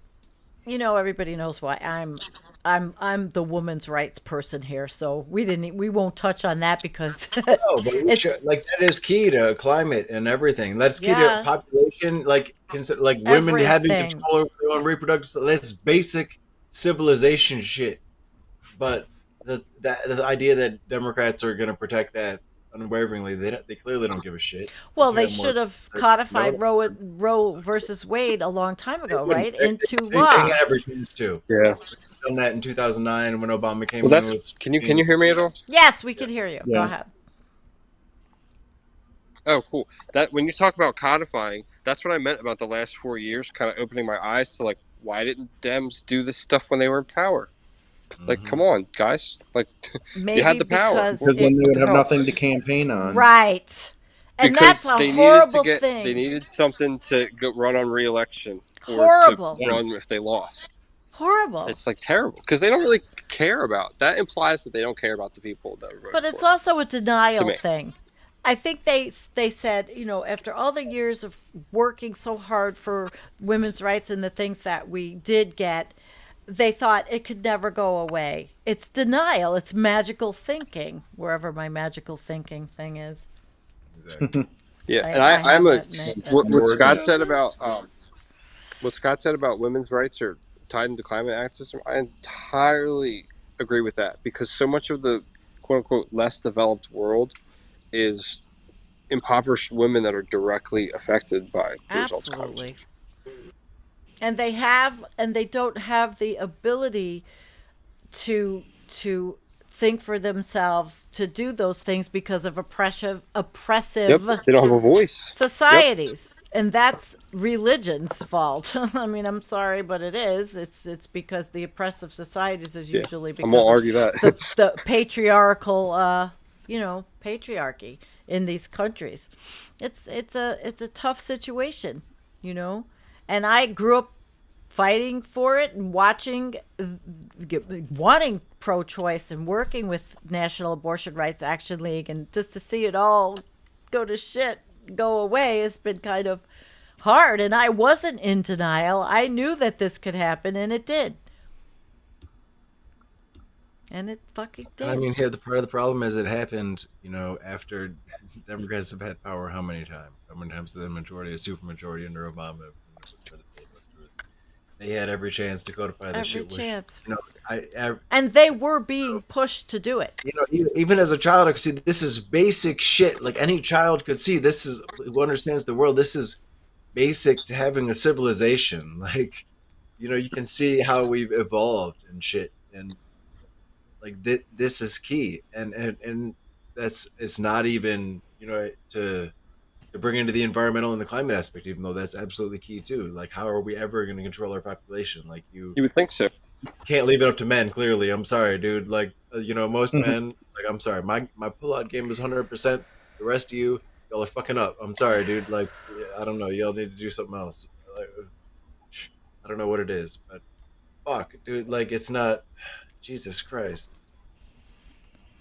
everybody knows why I'm the woman's rights person here, so we won't touch on that because No, but we should it's like that is key to climate and everything. That's key to yeah, population. Like consider like women having everything. control over their own reproductive. That's basic civilization shit. But the idea that Democrats are going to protect that unwaveringly, they clearly don't give a shit. Well, You they have more. should have No, codified Roe versus Wade a long time they ago, wouldn't. right? Into They law. had every chance to. Yeah. Done that in 2009 when Obama came Well, in that's. with. Can you hear me at all? Yes, we can Yes. hear you. Go Yeah. ahead. Oh, cool. That when you talk about codifying, that's what I meant about the last 4 years, kind of opening my eyes to like, why didn't Dems do this stuff when they were in power? Like, come on, guys! Like, you had Maybe the power. because Because then they What would the have hell? nothing to campaign on. right. And that's Because a they needed to horrible get, they thing. needed something to go run on re-election or to Horrible. Yeah. run if they lost. Horrible. It's like terrible because they don't really care about that. Implies that they don't care about the people that voted But it's for also a to denial me. thing. I think they said, after all the years of working so hard for women's rights and the things that we did get, they thought it could never go away. It's denial. It's magical thinking, wherever my magical thinking thing is. Exactly. Yeah, I and I'm have a that myth. what Scott said about what Scott said about women's rights are tied into climate activism. I entirely agree with that because so much of the quote unquote less developed world is impoverished women that are directly affected by the results of climate Absolutely. change. And they don't have the ability to think for themselves, to do those things because of oppressive Yep, they don't have a voice. Yep. societies. And that's religion's fault. I mean, I'm sorry, but it is. It's because the oppressive societies is Yeah, usually I'm because gonna of argue that. the patriarchal patriarchy in these countries. It's a tough situation, you know. And I grew up fighting for it and wanting pro-choice and working with National Abortion Rights Action League, and just to see it all go to shit, go away, has been kind of hard. And I wasn't in denial. I knew that this could happen, and it did. And it fucking did. And I mean, here the part of the problem is it happened, after Democrats have had power how many times? How many times did the majority, a supermajority under Obama, they had every chance to codify this shit. Chance. I and they were being pushed to do it. Even as a child, I could see this is basic shit. Like any child could see, this is who understands the world. This is basic to having a civilization. Like, you can see how we've evolved and shit, and like this is key. And it's not even to bring into the environmental and the climate aspect, even though that's absolutely key too. Like, how are we ever going to control our population? Like, you would think so. Can't leave it up to men. Clearly, I'm sorry, dude. Like, most men. Like, I'm sorry, my pull-out game is 100%. The rest of y'all are fucking up. I'm sorry, dude. Like, I don't know. Y'all need to do something else. Like, I don't know what it is, but fuck, dude. Like, it's not. Jesus Christ.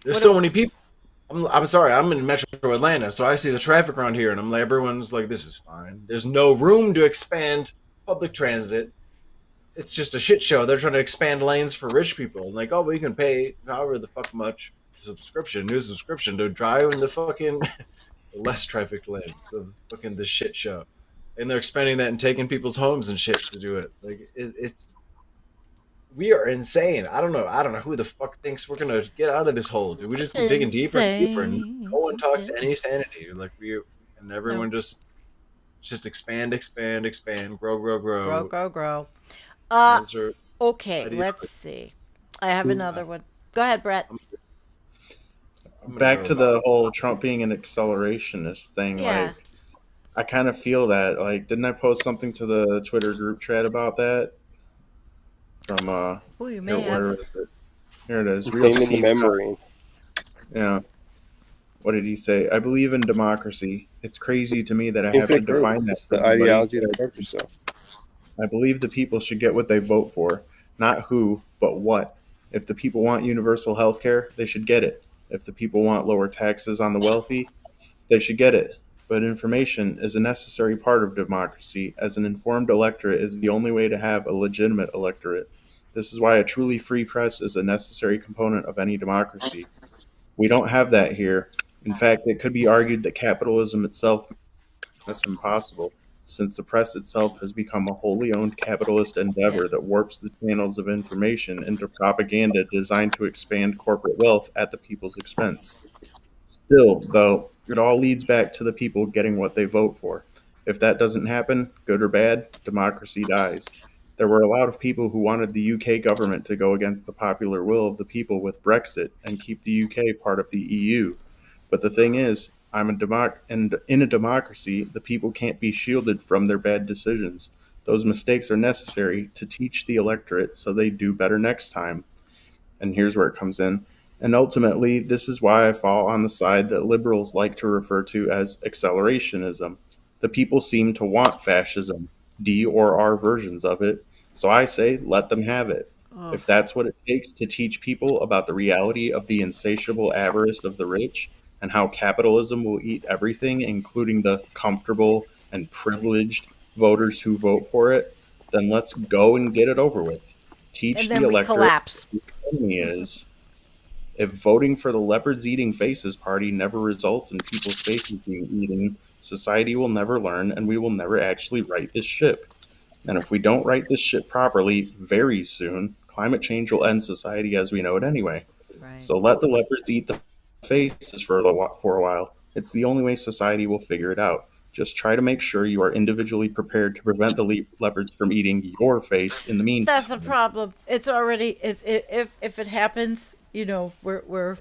There's so many people. I'm sorry, I'm in Metro Atlanta, so I see the traffic around here, and I'm like, everyone's like, this is fine. There's no room to expand public transit. It's just a shit show. They're trying to expand lanes for rich people. And like, oh, well, you can pay however the fuck much new subscription to drive in the fucking less traffic lanes of fucking the shit show. And they're expanding that and taking people's homes and shit to do it. Like, it's we are insane. I don't know who the fuck thinks we're gonna get out of this hole. Dude, we just keep digging deeper and deeper, and no one talks any sanity. Like, everyone just expand, grow. Okay, let's see. I have another one. Go ahead, Brett. Back to the whole Trump being an accelerationist thing. Yeah. Like, I kind of feel that. Like, didn't I post something to the Twitter group chat about that? From you may where is it? Here it is. It's in the memory. Yeah. What did he say? I believe in democracy. It's crazy to me that I have to define that. The ideology that broke yourself. I believe the people should get what they vote for, not who, but what. If the people want universal health care, they should get it. If the people want lower taxes on the wealthy, they should get it. But information is a necessary part of democracy, as an informed electorate is the only way to have a legitimate electorate. This is why a truly free press is a necessary component of any democracy. We don't have that here. In fact, it could be argued that capitalism itself is impossible, since the press itself has become a wholly owned capitalist endeavor that warps the channels of information into propaganda designed to expand corporate wealth at the people's expense. Still, though, it all leads back to the people getting what they vote for. If that doesn't happen, good or bad, democracy dies. There were a lot of people who wanted the UK government to go against the popular will of the people with Brexit and keep the UK part of the EU. But the thing is, in a democracy, the people can't be shielded from their bad decisions. Those mistakes are necessary to teach the electorate so they do better next time. And here's where it comes in. And ultimately, this is why I fall on the side that liberals like to refer to as accelerationism. The people seem to want fascism, D or R versions of it. So I say, let them have it. If that's what it takes to teach people about the reality of the insatiable avarice of the rich and how capitalism will eat everything, including the comfortable and privileged voters who vote for it, then let's go and get it over with. Teach the electorate what the enemy is. If voting for the leopards eating faces party never results in people's faces being eaten, society will never learn and we will never actually right this ship. And if we don't right this ship properly very soon, climate change will end society as we know it anyway. Right. So let the leopards eat the faces for a while. It's the only way society will figure it out. Just try to make sure you are individually prepared to prevent the leopards from eating your face in the meantime. That's the problem. It's already, if it happens, we're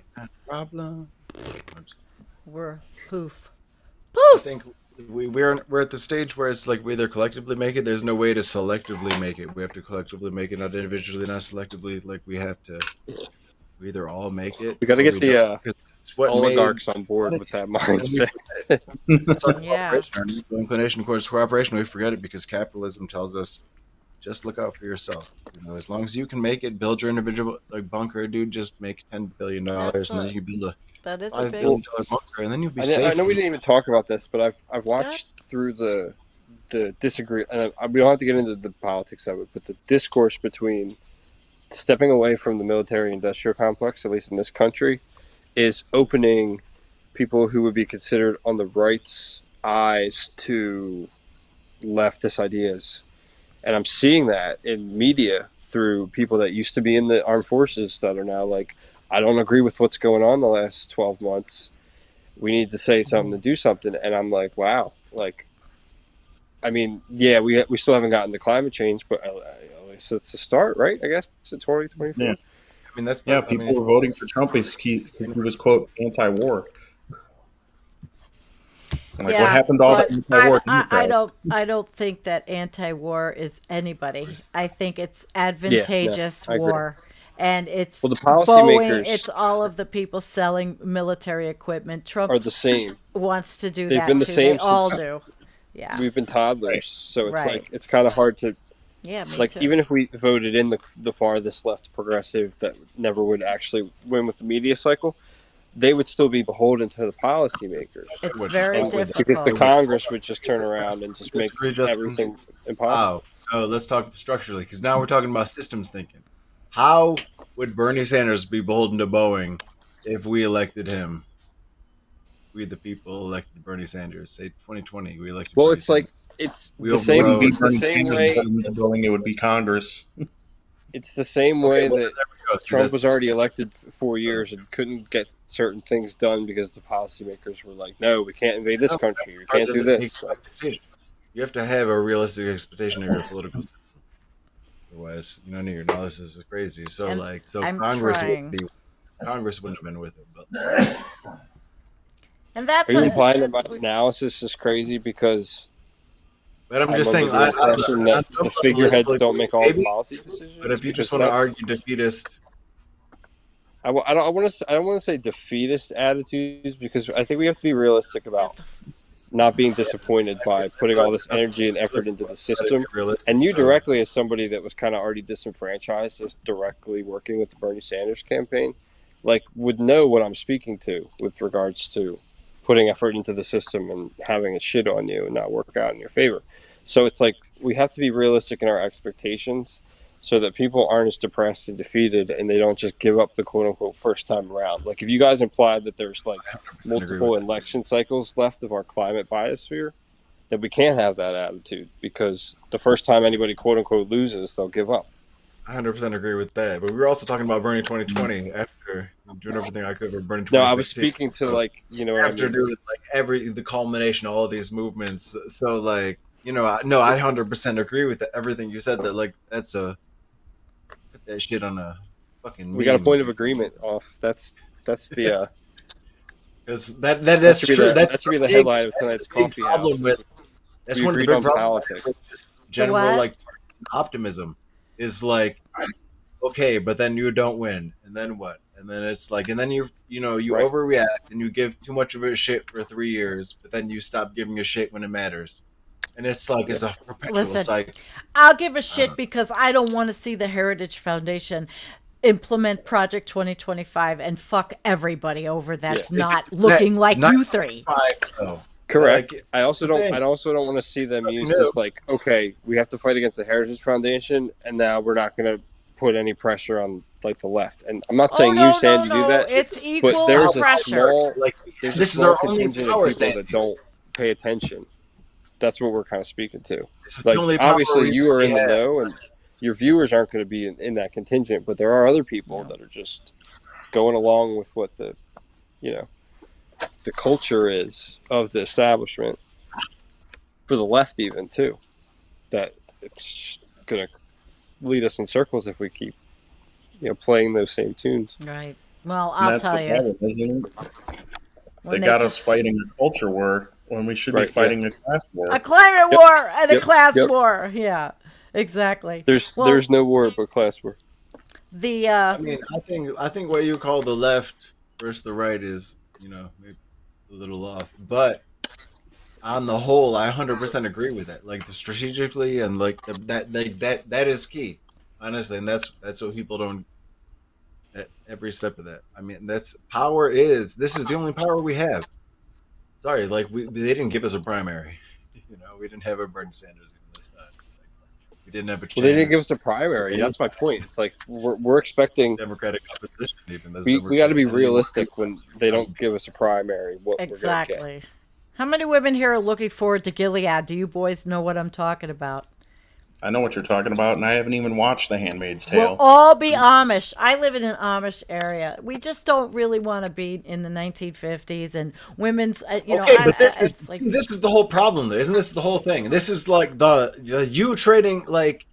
problem. We're poof. I think we're at the stage where it's like we either collectively make it. There's no way to selectively make it. We have to collectively make it, not individually, not selectively. Like we either all make it. We got to get the oligarchs on board with that mindset. That's our inclination towards cooperation. We forget it because capitalism tells us just look out for yourself. As long as you can make it, build your individual bunker, dude. Just make $10 billion, and then you build a That is a $5 big. billion bunker, and then you'll be I safe. know we didn't even talk about this, but I've watched through the disagree. And we don't have to get into the politics of it, but the discourse between stepping away from the military-industrial complex, at least in this country, is opening people who would be considered on the right's eyes to leftist ideas. And I'm seeing that in media through people that used to be in the armed forces that are now like, I don't agree with what's going on the last 12 months. We need to say something to do something. And I'm like, wow. Like, I mean, yeah, we still haven't gotten to climate change, but at least it's a start, right? I guess it's 2024. Yeah. I mean, that's People were voting for Trump because he was, quote, anti-war. Like, what happened to all the anti-war Democrats? I don't think that anti-war is anybody. I think it's Yeah, advantageous no, I agree. war, and it's Well, the Boeing. policymakers It's all of the people selling military equipment. Trump are the same. wants to do They've that been the too. same They all since do. Yeah. we've been toddlers. So it's Right. like, it's kind of hard to, Yeah. Me like, too. even if we voted in the farthest left progressive that never would actually win with the media cycle, they would still be beholden to the policymakers. It's very Because the difficult. Congress would just turn around and just make Disagree, Justin. everything impossible. Wow. No, let's talk structurally, because now we're talking about systems thinking. How would Bernie Sanders be beholden to Boeing if we elected him? We, the people, elected Bernie Sanders. Say 2020, we elected. Well, Bernie it's like Sanders. it's We the same. overrode- It's the same way. It would be Congress. It's the same way well, that there we go. See, Trump that's- was already elected for 4 years and couldn't get certain things done because the policymakers were like, "No, we can't invade this country. We can't do this." You have to have a realistic expectation of your political system. Otherwise, none of your analysis is crazy. So, And I'm Congress trying. Congress wouldn't have been with him. But And that's Are you implying that my analysis is crazy because I'm I'm just saying, under the impression that the figureheads don't make all the maybe, policy decisions? but if you just Because want to that's- argue defeatist, I don't want to say defeatist attitudes, because I think we have to be realistic about not being disappointed by putting all this energy and effort into the system. And you directly, as somebody that was kind of already disenfranchised, just directly working with the Bernie Sanders campaign, like, would know what I'm speaking to with regards to putting effort into the system and having it shit on you and not work out in your favor. So it's like, we have to be realistic in our expectations so that people aren't as depressed and defeated and they don't just give up the quote-unquote first time around. Like, if you guys implied that there's like multiple election cycles left of our climate biosphere, then we can't have that attitude, because the first time anybody quote-unquote loses, they'll give up. 100% agree with that. But we were also talking about Bernie 2020 after doing everything I could for Bernie 2016. No, I was speaking to, like, you know what I after mean? doing like the culmination of all of these movements. So like, I 100% agree with everything you said. That like, that's put that shit on a fucking. We got a point of agreement off. That's the because that's true. That should be the headline of tonight's coffee house. That's We one of the agreed big on problems. politics. With just general what? like optimism is like, okay, but then you don't win, and then what? And then it's like, and then you Right. overreact and you give too much of a shit for 3 years, but then you stop giving a shit when it matters. And it's like, it's a perpetual Listen, cycle. I'll give a shit because I don't want to see the Heritage Foundation implement Project 2025 and fuck everybody over that's not looking like you three. Though. Correct. Like, I also don't want to see them use this like, okay, we have to fight against the Heritage Foundation, and now we're not going to put any pressure on like the left. And I'm not saying you, Sandy, do that. It's equal but there's a pressure. small, like there's this a is small our only contingent power, of people Sandy. that don't pay attention. That's what we're kind of speaking to. This is Like, the only power obviously, we you are in the have. know, and your viewers aren't going to be in that contingent, but there are other people that are just going along with what the culture is of the establishment, for the left even too, that it's going to lead us in circles if we keep playing those same tunes. Right. Well, And I'll that's tell the you. problem, isn't it? When They got us fighting a culture war when we should be Right, fighting a class war. a climate war and a Yep, class yep. war. Yeah, exactly. There's no war but class war. The I mean, I think what you call the left versus the right is, maybe a little off. But on the whole, I 100% agree with it. Like the strategically and like that is key, honestly, and that's what people don't at every step of that. I mean, that's power is this is the only power we have. Sorry, like they didn't give us a primary. We didn't have a Bernie Sanders even this time. Like, we didn't have a chance. Well, they didn't give us a primary. That's my point. It's like we're expecting Democratic opposition. Even we got to be realistic when they don't give us a primary. What we're gonna get. Exactly. How many women here are looking forward to Gilead? Do you boys know what I'm talking about? I know what you're talking about, and I haven't even watched The Handmaid's We'll Tale. all be Amish. I live in an Amish area. We just don't really want to be in the 1950s and women's. Okay, but this is the whole problem, though. Isn't this the whole thing? This is like the you trading like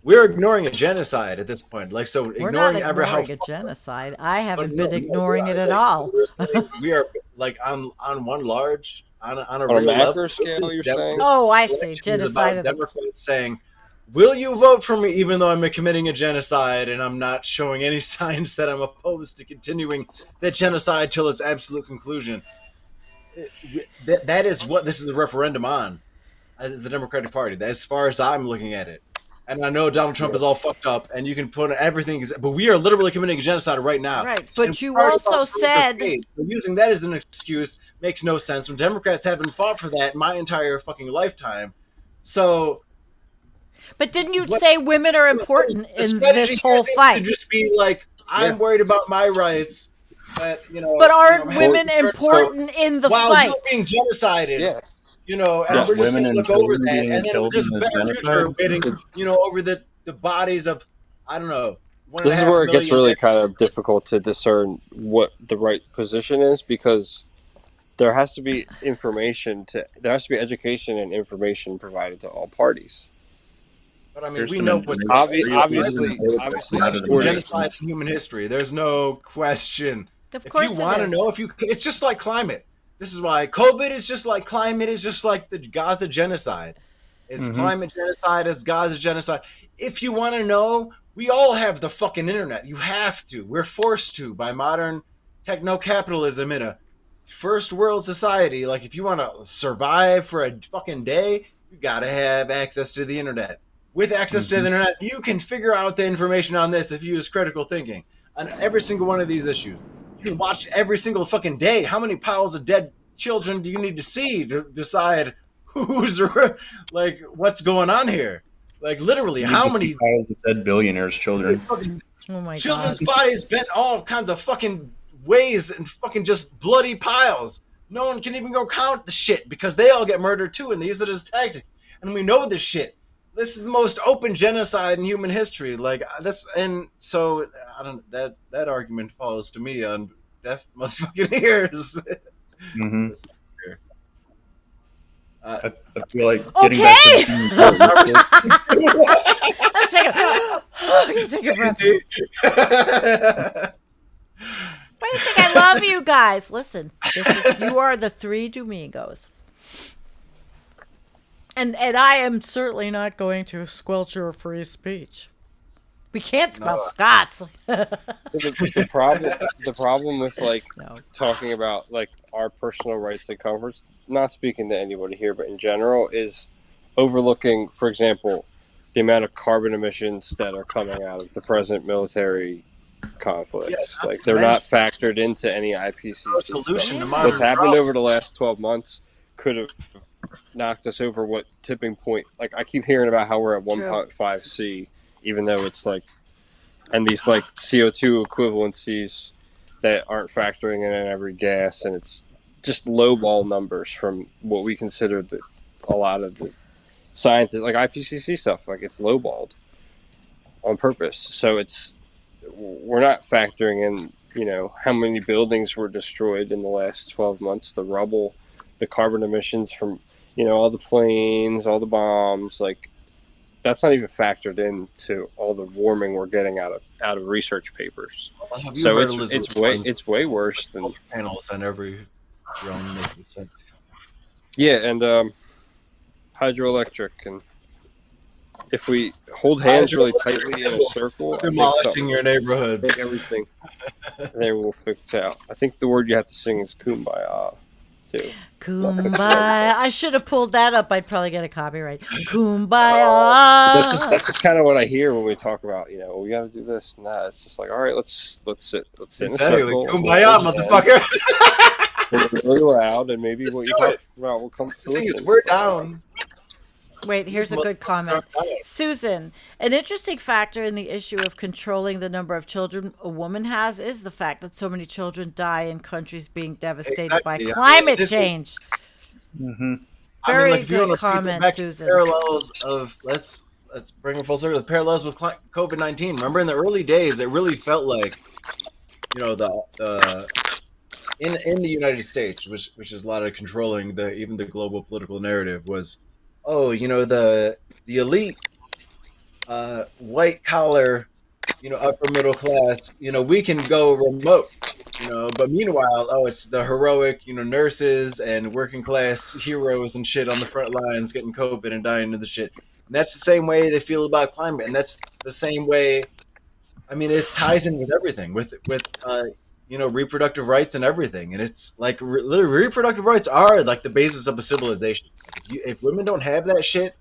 we're ignoring a genocide at this point. Like so, we're not ignoring a genocide. I haven't been ignoring it at all. We are like on one large on a On a real macro level. scale, you're saying? Oh, I see. Is Genocide. about Democrats saying, "Will you vote for me even though I'm committing a genocide and I'm not showing any signs that I'm opposed to continuing that genocide till its absolute conclusion?" That is what this is a referendum on, as the Democratic Party. As far as I'm looking at it, and I know Donald Trump is all fucked up, and you can put everything, but we are literally committing a genocide right now. Right, but you also said using that as an excuse makes no sense when Democrats haven't fought for that my entire fucking lifetime. So. But didn't you say women are important in this whole fight? Just be like, I'm worried about my rights. But aren't women important in the while fight? you're being genocided. Yeah. And we're just going to look over that, and then there's a better future waiting. Over the bodies of, I don't know. This is where it gets really kind of difficult to discern what the right position is, because there has to be there has to be education and information provided to all parties. But I mean, we know what's obviously genocide in human history. There's no question. Of course, if you want to know, it's just like climate. This is why COVID is just like climate is just like the Gaza genocide. It's climate genocide, it's Gaza genocide. If you want to know, we all have the fucking internet. You have to. We're forced to by modern techno-capitalism in a first world society. Like, if you want to survive for a fucking day, you got to have access to the internet. With access to the internet, you can figure out the information on this if you use critical thinking on every single one of these issues. You can watch every single fucking day. How many piles of dead children do you need to see to decide who's like what's going on here? Like, literally, how many piles of dead billionaires' children? Oh my children's God. bodies bent all kinds of fucking ways and fucking just bloody piles. No one can even go count the shit because they all get murdered too, and they use it as tactic. And we know this shit. This is the most open genocide in human history. Like, that's, and so I don't. That argument falls to me on deaf motherfucking ears. I feel like Okay. getting back to I'm take a breath. Why do you think I love you guys? Listen, you are the three Doomigos. And I am certainly not going to squelch your free speech. We can't smell Scots. The problem with talking about like our personal rights and comforts, not speaking to anybody here, but in general, is overlooking, for example, the amount of carbon emissions that are coming out of the present military conflicts. Yeah, like, they're not factored into any IPCC solution to What's happened over the last 12 months could have knocked us over what tipping point. Like, I keep hearing about how we're at 1.5 C, even though it's like, and these like CO2 equivalencies that aren't factoring in every gas, and it's just lowball numbers from what we consider a lot of the scientists, like IPCC stuff, like it's lowballed on purpose. So we're not factoring in, how many buildings were destroyed in the last 12 months, the rubble, the carbon emissions from, all the planes, all the bombs, like that's not even factored into all the warming we're getting out of research papers. So it's way worse than panels on every drone. Yeah, and hydroelectric, and if we hold hands really tightly in a circle, demolishing your neighborhoods, everything there will fix out. I think the word you have to sing is kumbaya too. Kumbaya. I should have pulled that up. I'd probably get a copyright. That's Kumbaya. just kind of what I hear when we talk about, we got to do this and that. It's just like, all right, let's sit in a Exactly. circle. Kumbaya, motherfucker. We're really loud, and maybe Let's what do you talk it. about will come The thing is, fruition. we're down. Wait, here's a good comment. Susan, an interesting factor in the issue of controlling the number of children a woman has is the fact that so many children die in countries being devastated by Exactly. climate This is- change. Mm-hmm. Very like, if you good want to comment, back to Susan. Parallels of let's bring it full circle. The parallels with COVID-19. Remember, in the early days, it really felt like, the in the United States, which is a lot of controlling even the global political narrative, was, the elite, white collar, upper middle class, we can go remote, but meanwhile, it's the heroic, nurses and working class heroes and shit on the front lines getting COVID and dying of the shit. And that's the same way they feel about climate, and that's the same way. I mean, it ties in with everything, with reproductive rights and everything, and it's like literally reproductive rights are like the basis of a civilization. If women don't have that shit,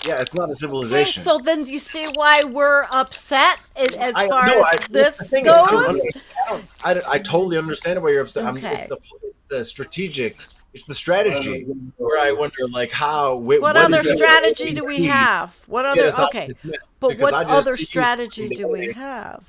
yeah, it's not a Okay, civilization. so then do you see why we're upset as far as this the thing is, I don't goes? understand. I totally understand why you're upset. Okay. It's the strategic, it's the strategy where I wonder, like, how. What other strategy do we have? What other? Okay, but what other strategy do we have?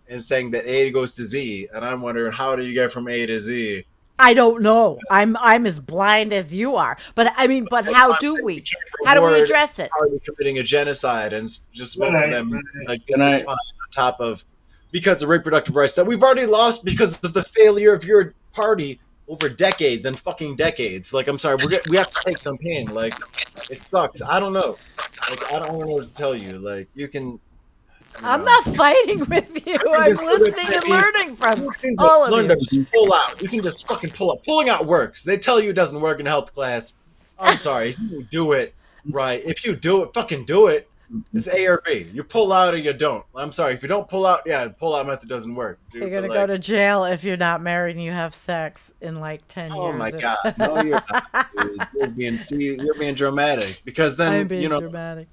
And saying that A goes to Z, and I'm wondering, how do you get from A to Z? I don't know. I'm as blind as you are. But I mean, but how do we? How do we address it? Are we committing a genocide and just vote for them? Like, this Right. is fine on top of, because of reproductive rights that we've already lost because of the failure of your party over decades and fucking decades. Like, I'm sorry, we have to take some pain. Like, it sucks. I don't know. Like, I don't know what to tell you. Like, you can. I'm not fighting with you. I'm listening and learning from all of Learn you. to just pull out. You can just fucking pull out. Pulling out works. They tell you it doesn't work in health class. I'm sorry. If you do it right, if you do it, fucking do it. It's A or B. You pull out or you don't. I'm sorry. If you don't pull out, pull out method doesn't work. Dude, You're gonna go to jail if you're not married and you have sex in like 10 years. Oh my god! No, you're not. Dude. You're being dramatic, because then I'm being dramatic.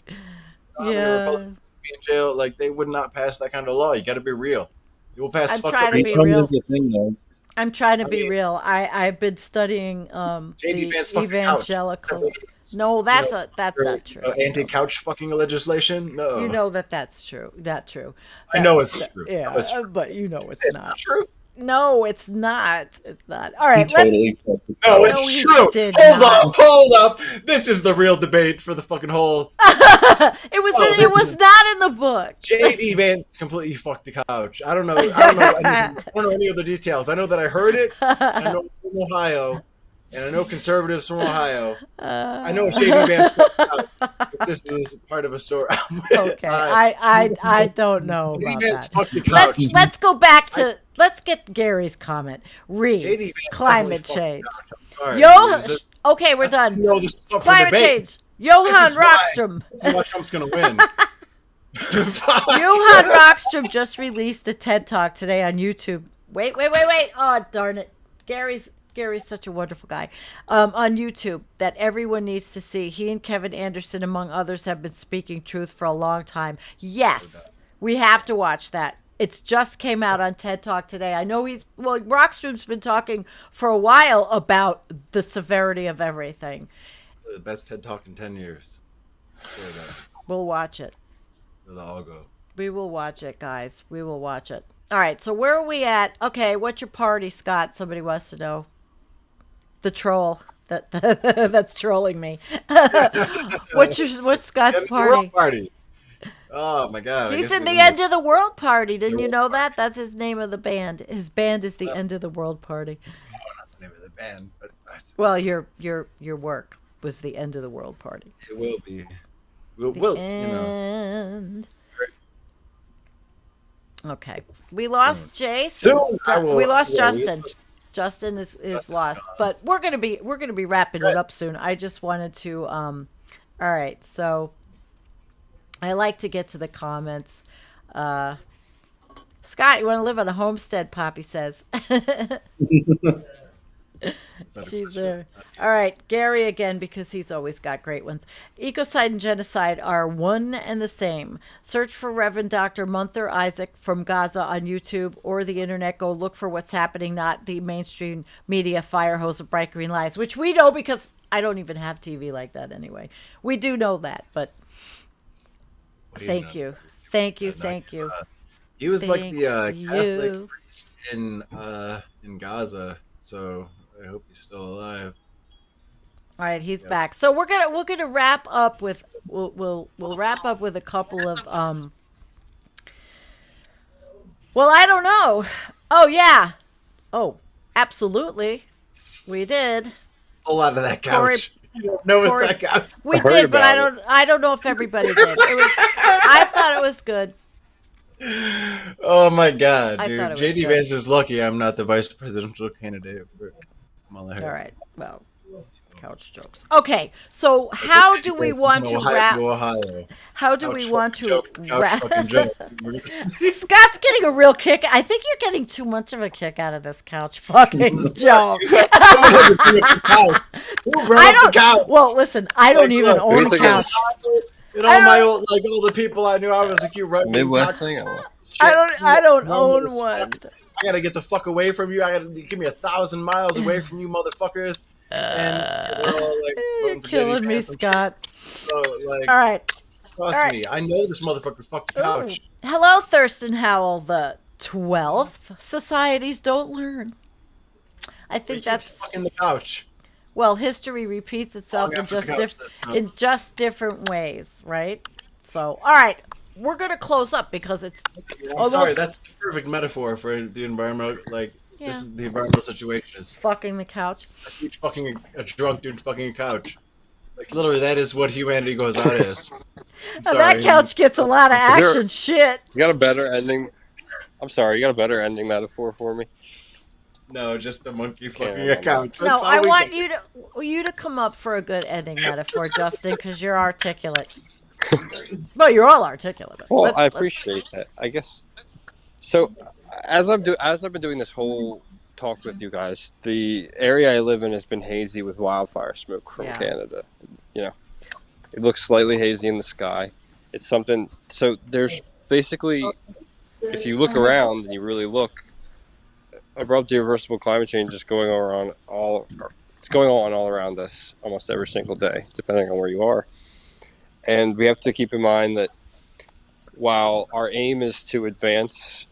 Yeah. Be in jail, like, they would not pass that kind of law. You got to be real. You will pass. I'm trying to be real. Is the thing, though. I'm trying to be real. I've been studying the evangelical. No, that's not true. Anti-couch fucking legislation? No. You know that's true. Not true. I know it's true. Yeah, it's true. but you know it's not true. No, it's not. It's not. All right. No, it's true. Hold up. This is the real debate for the fucking whole. It was not in the book. J.D. Vance completely fucked the couch. I don't know. I don't know any other details. I know that I heard it. I know it's from Ohio, and I know conservatives from Ohio. I know J.D. Vance fucked the couch. If this is part of a story. Okay. I don't know about Vance that. fucked the couch. Let's go back to. Let's get Gary's comment. JD Climate change. I'm sorry. Okay, we're done. Climate change. Johann Rockstrom. This is why Trump's going to win. Johann Rockstrom just released a TED Talk today on YouTube. Wait. Oh, darn it. Gary's such a wonderful guy. On YouTube, that everyone needs to see. He and Kevin Anderson, among others, have been speaking truth for a long time. Yes, we have to watch that. It's just came out on TED Talk today. I know Rockstrom's been talking for a while about the severity of everything. The best TED Talk in 10 years. We'll watch it. They'll all go. We will watch it, guys. We will watch it. All right, so where are we at? Okay, what's your party, Scott? Somebody wants to know. The troll that's trolling me. What's Scott's party? Oh my god. He's in the End of the World Party. Didn't you know that? That's his name of the band. His band is the End of the World Party. I don't know the name of the band, but well, your work was the End of the World Party. It will be. End. Okay. We lost Jay. We lost Justin. Justin is lost. But we're gonna be wrapping it up soon. I just wanted to all right, so I like to get to the comments. Scott, you want to live on a homestead, Poppy says. It's not a She's question. there. All right, Gary again, because he's always got great ones. Ecocide and genocide are one and the same. Search for Reverend Dr. Munther Isaac from Gaza on YouTube or the internet. Go look for what's happening, not the mainstream media fire hose of bright green lies, which we know because I don't even have TV like that anyway. We do know that, but What do thank know? you. Thank you. No, Thank you. he was like Thank the Catholic you. priest in Gaza, so I hope he's still alive. All right, he's Yep. back. So we're gonna wrap up with we'll wrap up with a couple of well, I don't know. Oh yeah. Oh, absolutely. We did. Pull out of that Corey couch. You don't know it's Corey that couch. we I heard did, but about it. I don't know if everybody did. It was I thought it was good. Oh my god, I dude! thought it was JD good. Vance is lucky I'm not the vice presidential candidate for Kamala Harris. All right. Well, couch jokes. Okay. So how do we want to wrap Ohio. how do Couch we want fucking to joke, couch wrap fucking joke. Scott's getting a real kick. I think you're getting too much of a kick out of this couch fucking joke. Who brought up the couch? Well, listen, I don't Like, even look, own a it's like a- couch. And I all my don't- old, like all the people I knew, I was like, you right? Midwest thing. I don't own one. I gotta get the fuck away from you. I gotta give me 1,000 miles away from you, motherfuckers. And we're all like, You're voting for killing JD me, Vance. Scott. So, like, All right. trust all right. me, I know this motherfucker fucked the Ooh. couch. Hello, Thurston Howell, the 12th. Societies don't learn. I He think keeps that's fucking the couch. well, history repeats itself in after the just couch, that's not- in just different ways, right? So, all right, we're gonna close up because it's I'm almost sorry, that's the perfect metaphor for the environmental. Like, Yeah. this is the environmental situation. Is fucking the couch. a huge fucking a drunk dude fucking a couch. Like, literally, that is what humanity goes out as. I'm Now, that couch gets a lot of Is there- action. Shit. You got a better ending? I'm sorry. You got a better ending metaphor for me? No, just a monkey Can't fucking a remember. couch. No, That's all I we want get. you to come up for a good ending metaphor, Justin, because you're articulate. Well, you're all articulate. but Well, I let's- appreciate that. I guess. So, as I've been doing this whole talk with you guys, the area I live in has been hazy with wildfire smoke from Yeah. Canada. You know, it looks slightly hazy in the sky. It's something. So there's basically, if you look around and you really look, abrupt irreversible climate change is going on it's going on all around us almost every single day, depending on where you are. And we have to keep in mind that while our aim is to advance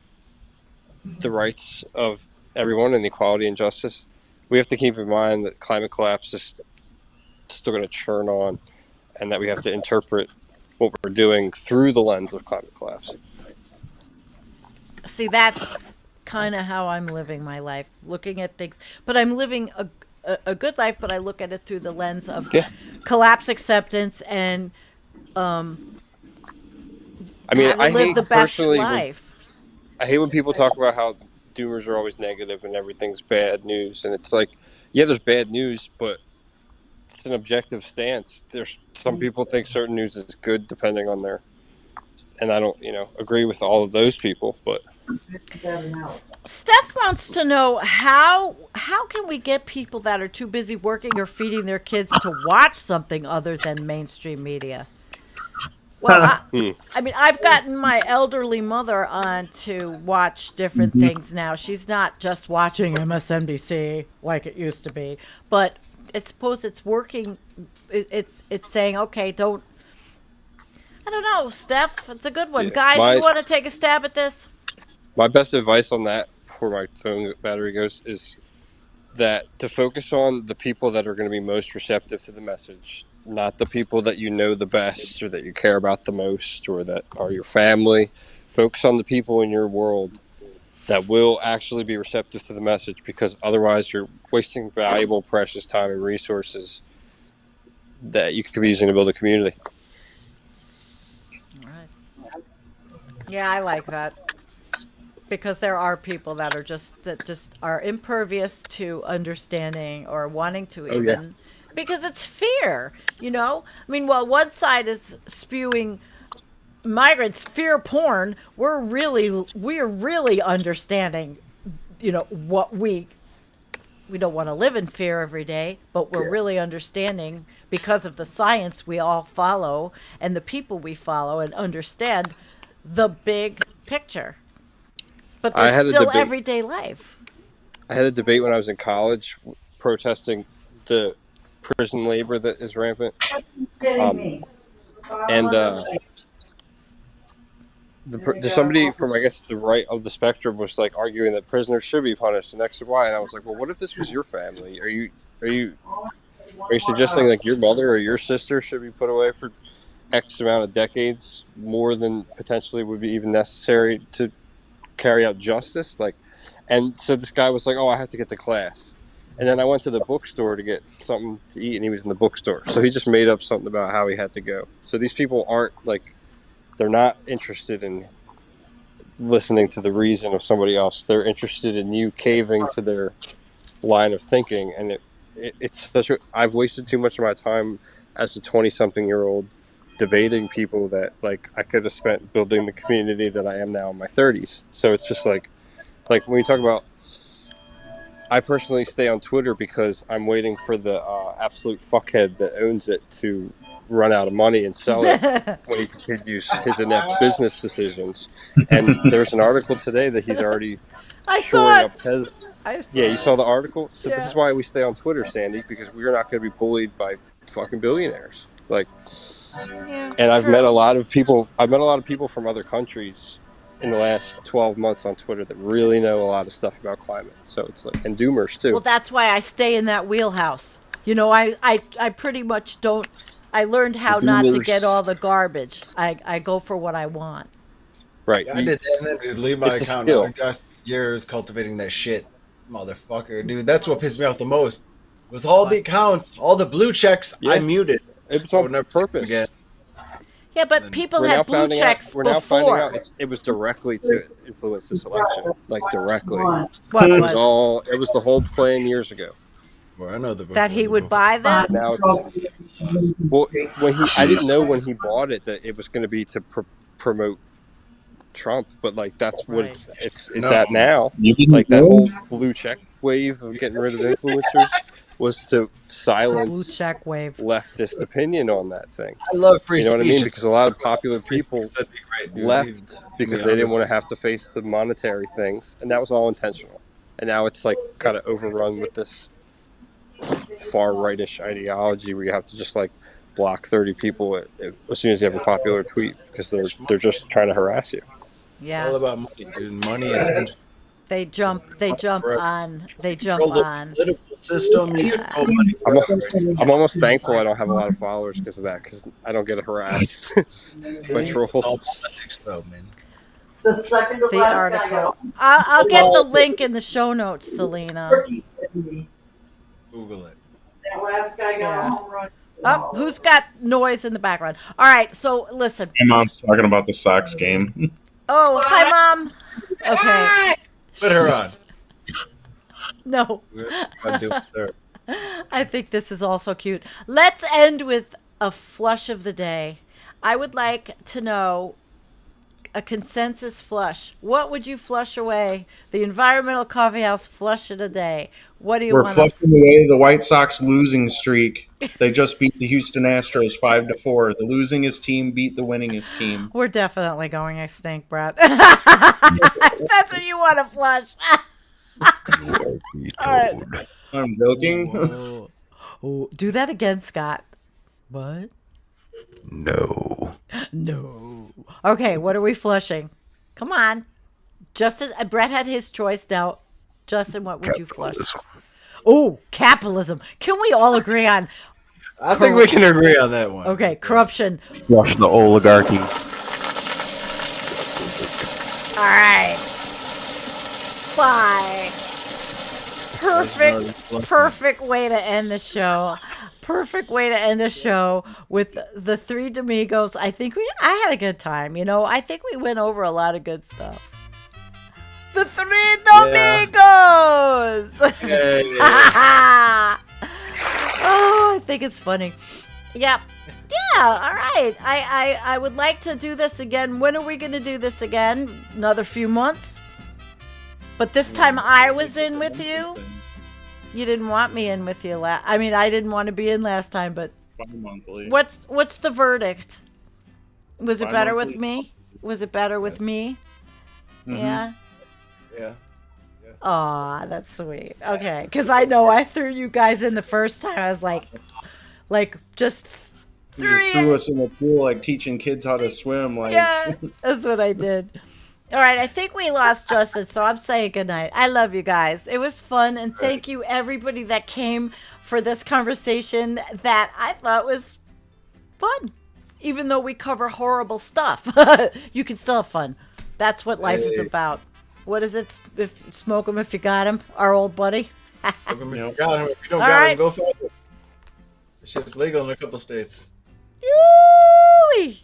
the rights of everyone and equality and justice, we have to keep in mind that climate collapse is still going to churn on, and that we have to interpret what we're doing through the lens of climate collapse. See, that's kind of how I'm living my life, looking at things. But I'm living a good life, but I look at it through the lens of Yeah. collapse acceptance and I mean, how to I live hate the best personally. life. I hate when people talk about how doomers are always negative and everything's bad news, and it's like, yeah, there's bad news, but it's an objective stance. There's some people think certain news is good depending on their, and I don't, agree with all of those people, but Steph wants to know how can we get people that are too busy working or feeding their kids to watch something other than mainstream media? Well, I mean, I've gotten my elderly mother on to watch different things now. She's not just watching MSNBC like it used to be, but I suppose it's working. It's saying, okay, don't. I don't know, Steph. It's a good one, Yeah, guys. You want to take a stab at this? my best advice on that before my phone battery goes is that to focus on the people that are going to be most receptive to the message, not the people that you know the best or that you care about the most or that are your family. Focus on the people in your world that will actually be receptive to the message, because otherwise you're wasting valuable, precious time and resources that you could be using to build a community. Right. Yeah, I like that. Because there are people that just are impervious to understanding or wanting to even because it's fear, I mean, while one side is spewing migrants fear porn, we're really understanding, what we we don't want to live in fear every day, but we're really understanding because of the science we all follow and the people we follow and understand the big picture. But I there's had a still debate. everyday life. I had a debate when I was in college, protesting the prison labor that is rampant. Um, and somebody from, I guess, the right of the spectrum was like arguing that prisoners should be punished and X and Y. And I was like, well, what if this was your family? Are you suggesting like your mother or your sister should be put away for X amount of decades, more than potentially would be even necessary to carry out justice? Like, and so this guy was like, "Oh, I have to get to class," and then I went to the bookstore to get something to eat, and he was in the bookstore, so he just made up something about how he had to go. So these people aren't like, they're not interested in listening to the reason of somebody else. They're interested in you caving to their line of thinking, and it's such a. I've wasted too much of my time as a 20-something-year-old debating people that like I could have spent building the community that I am now in my 30s. So it's just like when you talk about, I personally stay on Twitter because I'm waiting for the absolute fuckhead that owns it to run out of money and sell it when he continues his inept business decisions. And there's an article today that he's already I shoring saw it. up Tesla. I saw Yeah, you it. saw the article. So this Yeah. is why we stay on Twitter, Sandy, because we're not going to be bullied by fucking billionaires. Like, Yeah, and I've true. met a lot of people. I've met a lot of people from other countries in the last 12 months on Twitter that really know a lot of stuff about climate. So it's like, and doomers too. Well, that's why I stay in that wheelhouse. You know, I pretty much don't. I learned how not to get all the garbage. I go for what I want. Right. I did that and then just leave my It's a account. skill. I got years cultivating that shit, motherfucker, dude. That's what pissed me off the most. Was all the accounts, all the blue checks, Yeah. I muted. It was I would on never see them purpose. again. Yeah, but people We're now had blue finding checks out. We're now finding before. out it was directly to influence this election, like directly. What It was was all. It was the whole plan years ago. Well, I know the that he would buy them? But now it's well. I didn't know when he bought it that it was going to be to promote Trump, but like that's what Right. it's No. at now. You didn't Like that know? whole blue check wave of getting rid of influencers was to Blue silence check wave. leftist opinion on that thing. I love free You know what I speech. mean? Because a lot of popular people That'd be great, dude. left because they didn't want to have to face the monetary things, and that was all intentional. And now it's like kind of overrun with this far rightish ideology where you have to just like block 30 people as soon as you have a popular tweet because they're just trying to harass you. It's all Yeah, about money, dude. Money is they jump Forever. on. They jump control the on. political system. You control money forever. I'm almost thankful I don't have a lot of followers because of that, because I don't get harassed by It's all trolls. politics, though, man. The second to The last article. I'll get the link in the show notes, Selena. Google it. That last guy got Yeah. a home run. Oh, who's got noise in the background? All right, so listen. My mom's talking about the Sox game. Oh, hi, Mom. Okay. Put her on. No, We're gonna do it there. I think this is also cute. Let's end with a flush of the day. I would like to know a consensus flush. What would you flush away? The Environmental Coffee House flush of the day. What do you We're want? flushing away the White Sox losing streak. They just beat the Houston Astros 5-4. The losingest team beat the winningest team. We're definitely going extinct, Brett. That's what you want to flush. All right. I'm joking. Whoa. Oh, do that again, Scott. What? No. No. Okay, what are we flushing? Come on. Justin, Brett had his choice. Now, Justin, what would you flush? Oh, capitalism. Can we all agree on? I think we can agree on that one. Okay, corruption. Flush the oligarchy. All right. Bye. Perfect way to end the show. Perfect way to end the show with the three Doomigos. I had a good time. You know, I think we went over a lot of good stuff. The three Doomigos. Oh, I think it's funny. Yep. Yeah, all right. I would like to do this again. When are we going to do this again? Another few months? But this time I was in with you? You didn't want me in with you last. I mean, I didn't want to be in last time, but Bi-monthly. what's the verdict? Was it better with Bi-monthly. me? Was it better with me? Mhm. Yeah. Yeah. Aw, that's sweet. Okay, because I know I threw you guys in the first time. I was like just You just threw us in the pool like teaching kids how to swim. Like, Yeah, that's what I did. All right, I think we lost Justin, so I'm saying goodnight. I love you guys. It was fun, and thank you everybody that came for this conversation that I thought was fun. Even though we cover horrible stuff, you can still have fun. That's what life is Hey. about. What is it? If smoke them if you got him, our old buddy. If you got him, if you don't All got right. him, go find him. This shit's legal in a couple states. Yoo-wee!